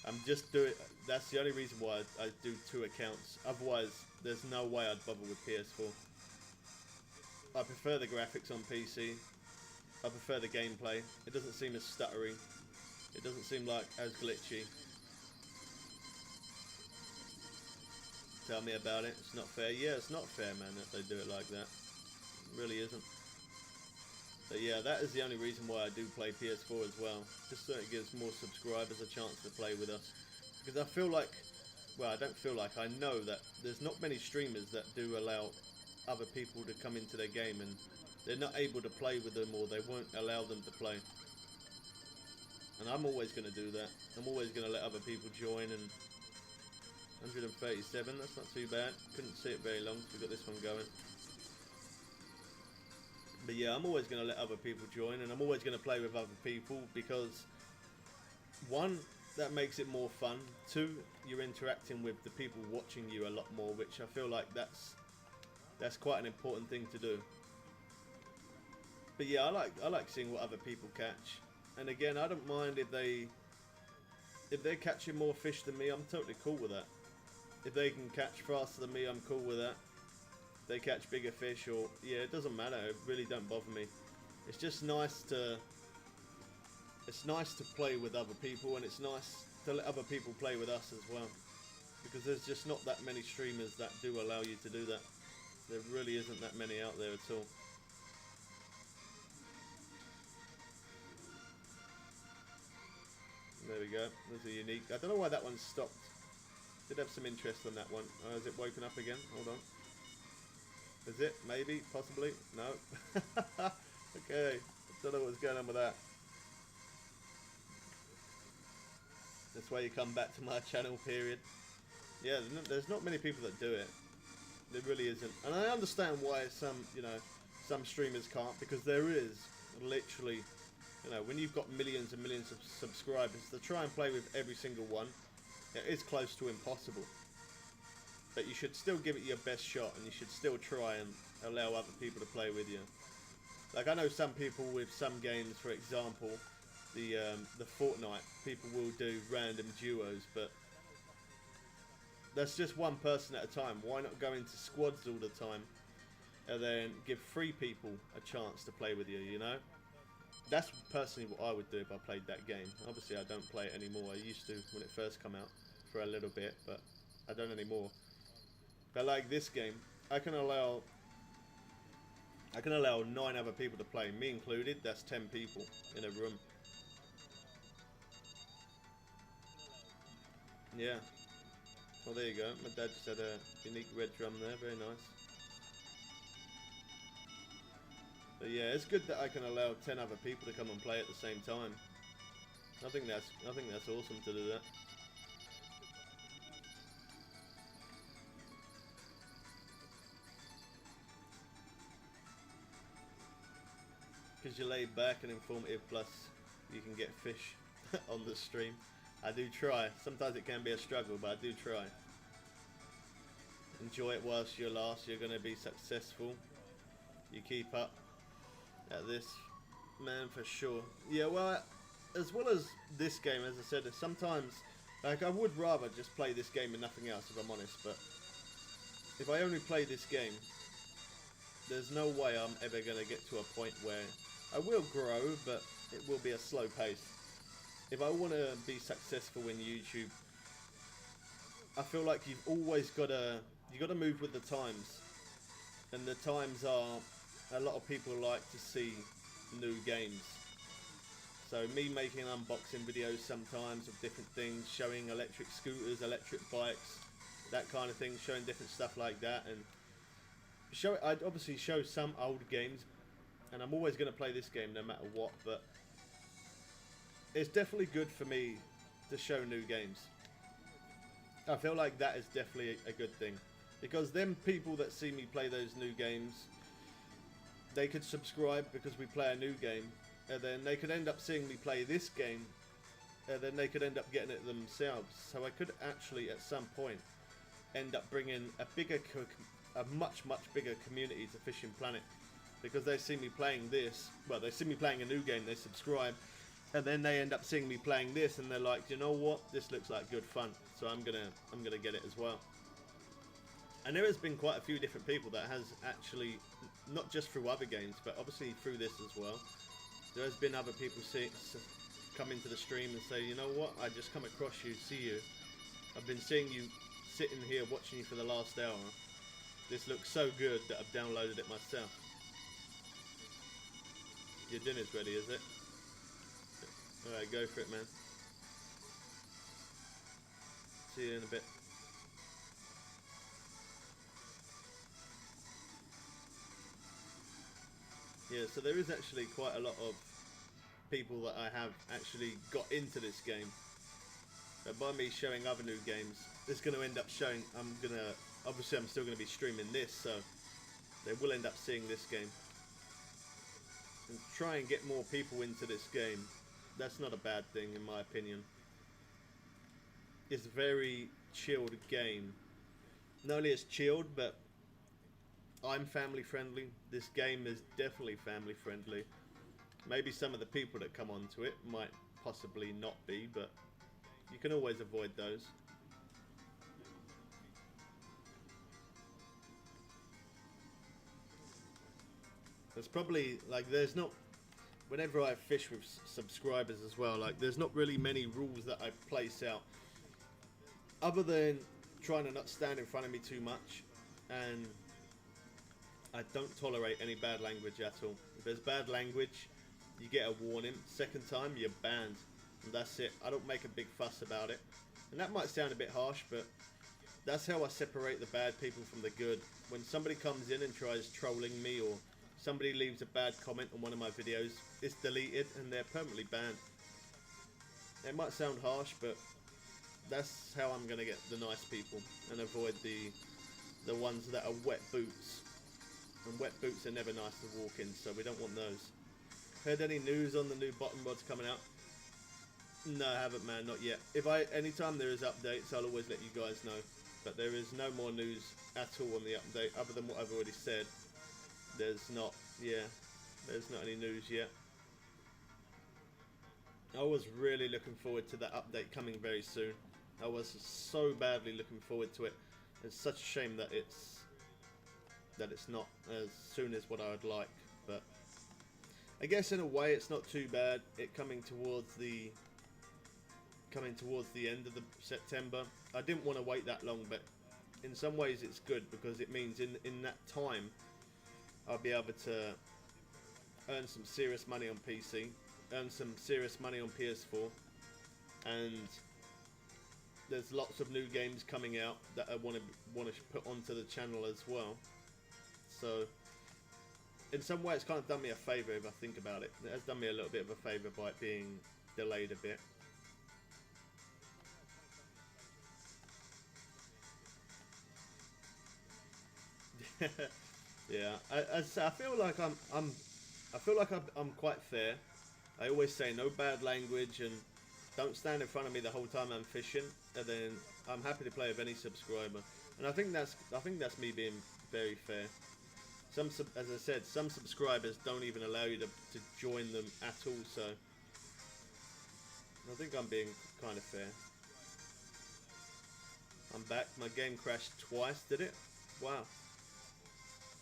I'm just doing. That's the only reason why I do 2 accounts. Otherwise, there's no way I'd bother with PS4. I prefer the graphics on PC. I prefer the gameplay. It doesn't seem as stuttery. It doesn't seem like as glitchy. Tell me about it. It's not fair. Yeah, it's not fair, man, that they do it like that. It really isn't. But yeah, that is the only reason why I do play PS4 as well. Just so it gives more subscribers a chance to play with us. Because I feel like, well, I don't feel like, I know that there's not many streamers that do allow other people to come into their game and they're not able to play with them, or they won't allow them to play. And I'm always going to do that. I'm always going to let other people join. And 137, that's not too bad. Couldn't see it very long, so we got this one going. But yeah, I'm always going to let other people join, and I'm always going to play with other people because, 1, that makes it more fun. 2, you're interacting with the people watching you a lot more, which I feel like that's quite an important thing to do. But yeah, I like seeing what other people catch. And again, I don't mind if they're catching more fish than me. I'm totally cool with that. If they can catch faster than me, I'm cool with that. If they catch bigger fish, or yeah, it doesn't matter. It really don't bother me. It's just nice to play with other people, and it's nice to let other people play with us as well. Because there's just not that many streamers that do allow you to do that. There really isn't that many out there at all. There we go. There's a unique. I don't know why that one stopped. Did have some interest on that one. Oh, has it woken up again? Hold on. Is it? Maybe? Possibly? No? Okay. I don't know what's going on with that. That's why you come back to my channel, period. Yeah, there's not many people that do it. There really isn't. And I understand why some streamers can't, because there is literally, when you've got millions and millions of subscribers, to try and play with every single one, it is close to impossible. But you should still give it your best shot, and you should still try and allow other people to play with you. Like, I know some people with some games, for example, the Fortnite, people will do random duos, but that's just one person at a time. Why not go into squads all the time and then give 3 people a chance to play with you, That's personally what I would do if I played that game. Obviously, I don't play it anymore. I used to when it first came out for a little bit, but I don't anymore. But like this game, I can allow 9 other people to play, me included. That's 10 people in a room. Yeah. Well, there you go. My dad just had a unique red drum there. Very nice. But yeah, it's good that I can allow 10 other people to come and play at the same time. I think that's awesome to do that. Because you're laid back and informative, plus you can get fish on the stream. I do try. Sometimes it can be a struggle, but I do try. Enjoy it whilst you last. You're going to be successful. You keep up at this, man, for sure. Yeah, well, as well as this game, as I said, sometimes, like, I would rather just play this game and nothing else, if I'm honest, but if I only play this game, there's no way I'm ever going to get to a point where I will grow, but it will be a slow pace. If I want to be successful in YouTube, I feel like you've always got to move with the times, and the times are, a lot of people like to see new games. So me making unboxing videos sometimes of different things, showing electric scooters, electric bikes, that kind of thing, showing different stuff like that, and I'd obviously show some old games, and I'm always going to play this game no matter what, but it's definitely good for me to show new games. I feel like that is definitely a good thing, because them people that see me play those new games, they could subscribe because we play a new game, and then they could end up seeing me play this game, and then they could end up getting it themselves. So I could actually at some point end up bringing a much bigger community to Fishing Planet, because they see me playing this. Well, they see me playing a new game, they subscribe, and then they end up seeing me playing this, and they're like, you know what, this looks like good fun, so I'm gonna get it as well. And there has been quite a few different people that has actually, not just through other games, but obviously through this as well. There has been other people come into the stream and say, you know what, I just come across you, see you. I've been seeing you sitting here watching you for the last hour. This looks so good that I've downloaded it myself. Your dinner's ready, is it? Alright, go for it, man. See you in a bit. Yeah, so there is actually quite a lot of people that I have actually got into this game. But by me showing other new games, it's going to end up showing, obviously I'm still going to be streaming this, so they will end up seeing this game. And try and get more people into this game. That's not a bad thing in my opinion. It's a very chilled game. Not only is chilled, but I'm family friendly. This game is definitely family friendly. Maybe some of the people that come onto it might possibly not be, but you can always avoid those. There's probably, like, there's not, whenever I fish with subscribers as well, like, there's not really many rules that I place out, other than trying to not stand in front of me too much, and I don't tolerate any bad language at all. If there's bad language, you get a warning. Second time, you're banned. And that's it. I don't make a big fuss about it. And that might sound a bit harsh, but that's how I separate the bad people from the good. When somebody comes in and tries trolling me, or somebody leaves a bad comment on one of my videos, it's deleted and they're permanently banned. It might sound harsh, but that's how I'm going to get the nice people and avoid the ones that are wet boots. And wet boots are never nice to walk in, so we don't want those. Heard any news on the new bottom rods coming out? No, I haven't, man, not yet. Anytime there is updates, I'll always let you guys know. But there is no more news at all on the update, other than what I've already said. There's not any news yet. I was really looking forward to that update coming very soon. I was so badly looking forward to it. It's such a shame that it's not as soon as what I would like, but I guess in a way it's not too bad. It coming towards the end of the September. I didn't want to wait that long, but in some ways it's good, because it means in that time I'll be able to earn some serious money on PC, earn some serious money on PS4, and there's lots of new games coming out that I want to put onto the channel as well. So in some way it's kind of done me a favour if I think about it. It has done me a little bit of a favour by it being delayed a bit. Yeah, I feel like I'm quite fair. I always say no bad language and don't stand in front of me the whole time I'm fishing, and then I'm happy to play with any subscriber. And I think that's me being very fair. As I said, some subscribers don't even allow you to join them at all, so I think I'm being kind of fair. I'm back. My game crashed twice, did it? Wow.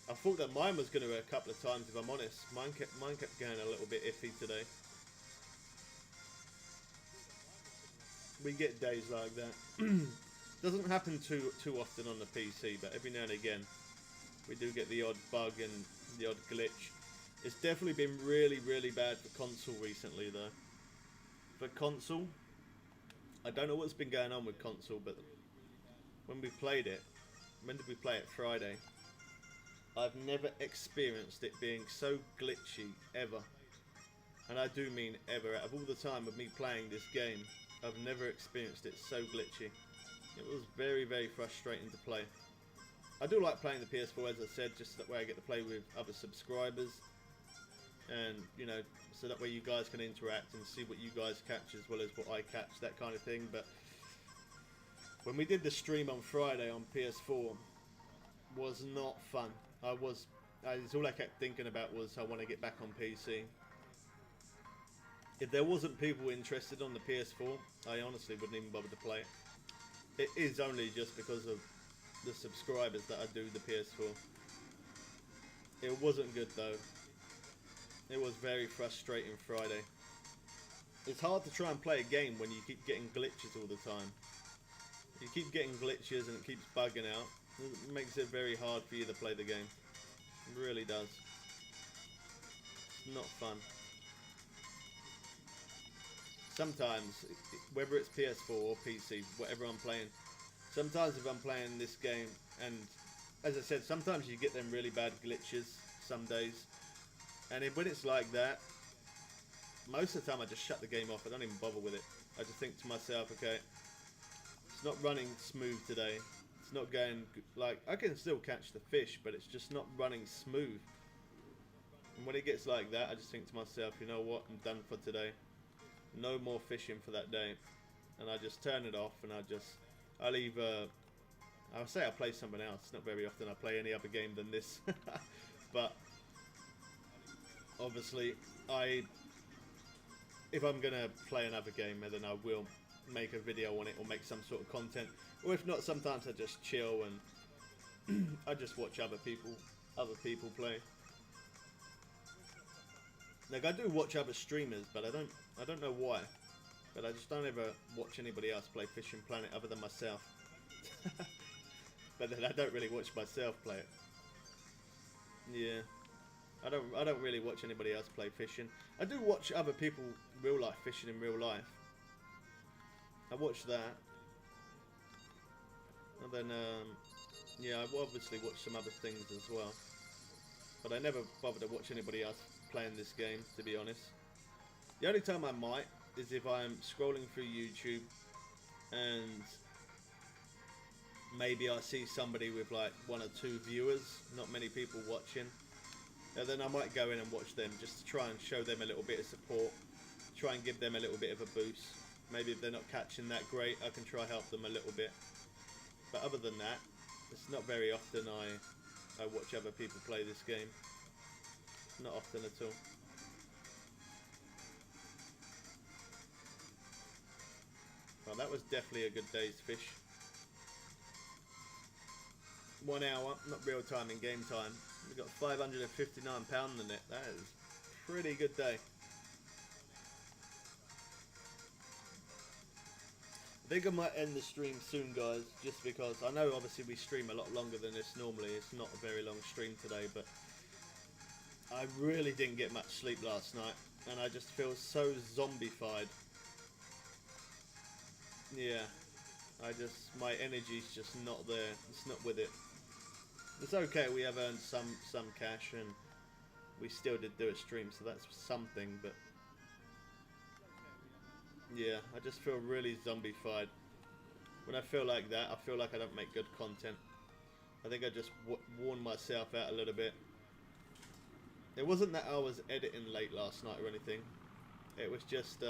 I thought that mine was going to a couple of times, if I'm honest. Mine kept going a little bit iffy today. We get days like that. Doesn't happen too often on the PC, but every now and again we do get the odd bug and the odd glitch. It's definitely been really, really bad for console recently, though. For console, I don't know what's been going on with console, but when we played it, when did we play it? Friday. I've never experienced it being so glitchy ever. And I do mean ever. Out of all the time of me playing this game, I've never experienced it so glitchy. It was very, very frustrating to play. I do like playing the PS4, as I said, just that way I get to play with other subscribers. And, you know, so that way you guys can interact and see what you guys catch as well as what I catch, that kind of thing. But when we did the stream on Friday on PS4, was not fun. It's all I kept thinking about was I want to get back on PC. If there wasn't people interested on the PS4, I honestly wouldn't even bother to play it. It is only just because of the subscribers that I do the PS4. It wasn't good though. It was very frustrating Friday. It's hard to try and play a game when you keep getting glitches all the time. You keep getting glitches and it keeps bugging out. It makes it very hard for you to play the game. It really does. It's not fun. Sometimes, whether it's PS4 or PC, whatever I'm playing, sometimes if I'm playing this game, and as I said, sometimes you get them really bad glitches some days, and when it's like that, most of the time I just shut the game off. I don't even bother with it. I just think to myself, okay, it's not running smooth today. It's not going, like, I can still catch the fish, but it's just not running smooth. And when it gets like that, I just think to myself, you know what, I'm done for today. No more fishing for that day. And I just turn it off, and I'll say I play something else. Not very often I play any other game than this. But obviously, if I'm gonna play another game, then I will make a video on it or make some sort of content. Or if not, sometimes I just chill and I just watch other people play. Like, I do watch other streamers, but I don't know why. But I just don't ever watch anybody else play Fishing Planet other than myself. But then I don't really watch myself play it. Yeah. I don't really watch anybody else play fishing. I do watch other people real life fishing in real life. I watch that. And then yeah, I obviously watch some other things as well. But I never bother to watch anybody else playing this game, to be honest. The only time I might is if I'm scrolling through YouTube and maybe I see somebody with like 1 or 2 viewers, not many people watching, and then I might go in and watch them just to try and show them a little bit of support, try and give them a little bit of a boost. Maybe if they're not catching that great, I can try help them a little bit. But other than that, it's not very often I watch other people play this game. Not often at all. Well, that was definitely a good day's fish. 1 hour, not real time, in game time. We got £559 in it. That is a pretty good day. I think I might end the stream soon, guys, just because I know obviously we stream a lot longer than this normally. It's not a very long stream today, but I really didn't get much sleep last night, and I just feel so zombified. Yeah, my energy's just not there. It's not with it. It's okay, we have earned some cash, and we still did do a stream, so that's something, but yeah, I just feel really zombified. When I feel like that, I feel like I don't make good content. I think I just worn myself out a little bit. It wasn't that I was editing late last night or anything. It was just,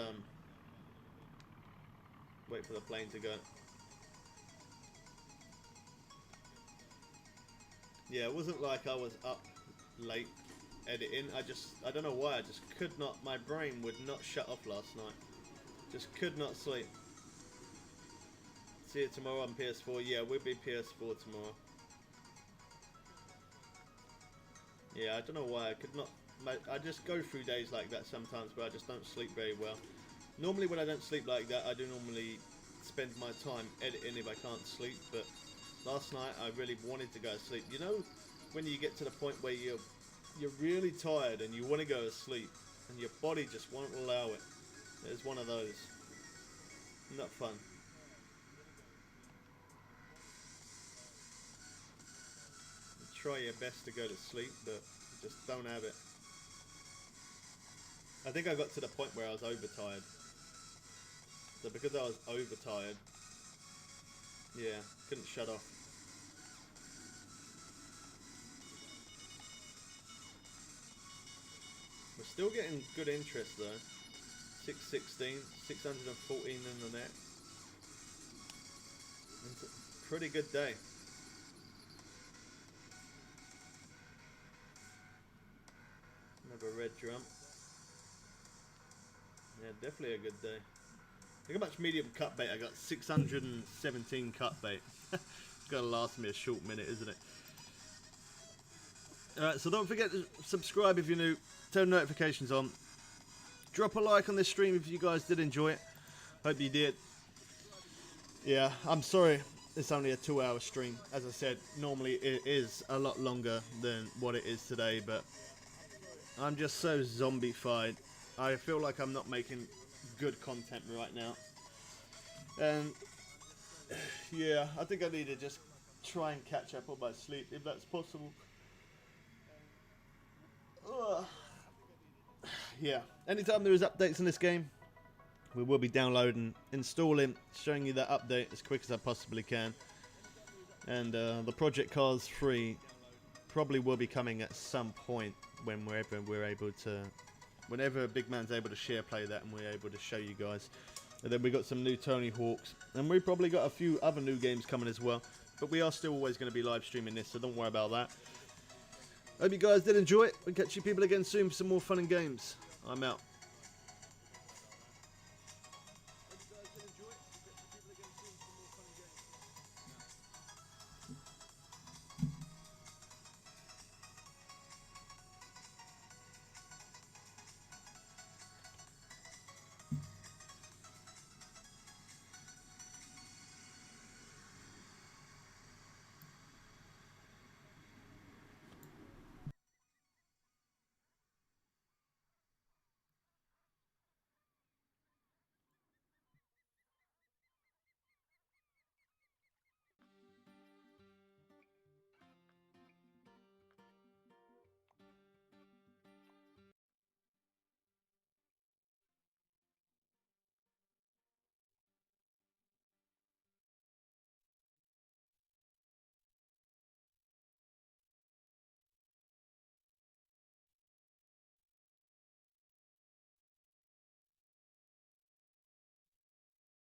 wait for the plane to go. Yeah, it wasn't like I was up late editing. I don't know why, I just could not, my brain would not shut off last night. Just could not sleep. See you tomorrow on PS4. Yeah, we'll be PS4 tomorrow. Yeah, I don't know why I could not. I just go through days like that sometimes where I just don't sleep very well. Normally when I don't sleep like that, I do normally spend my time editing if I can't sleep, but last night I really wanted to go to sleep. You know, when you get to the point where you're really tired and you want to go to sleep and your body just won't allow it. It's one of those. Not fun. Try your best to go to sleep, but you just don't have it. I think I got to the point where I was overtired. So because I was overtired, Yeah, couldn't shut off. We're still getting good interest though. 616, 614 in the net. It's a pretty good day. Another red drum. Yeah, definitely a good day. Look how much medium cut bait I got. 617 cut bait. It's gonna last me a short minute, isn't it? Alright, so don't forget to subscribe if you're new. Turn notifications on. Drop a like on this stream if you guys did enjoy it. Hope you did. Yeah, I'm sorry it's only a 2-hour stream. As I said, normally it is a lot longer than what it is today, but I'm just so zombified. I feel like I'm not making good content right now. And yeah, I think I need to just try and catch up on my sleep if that's possible. Yeah, anytime there is updates in this game, we will be downloading, installing, showing you that update as quick as I possibly can. And the Project Cars 3 probably will be coming at some point whenever we're able to, whenever Big Man's able to share play that and we're able to show you guys. And then we got some new Tony Hawks, and we probably got a few other new games coming as well. But we are still always going to be live streaming this, so don't worry about that. Hope you guys did enjoy it. We'll catch you people again soon for some more fun and games. I'm out.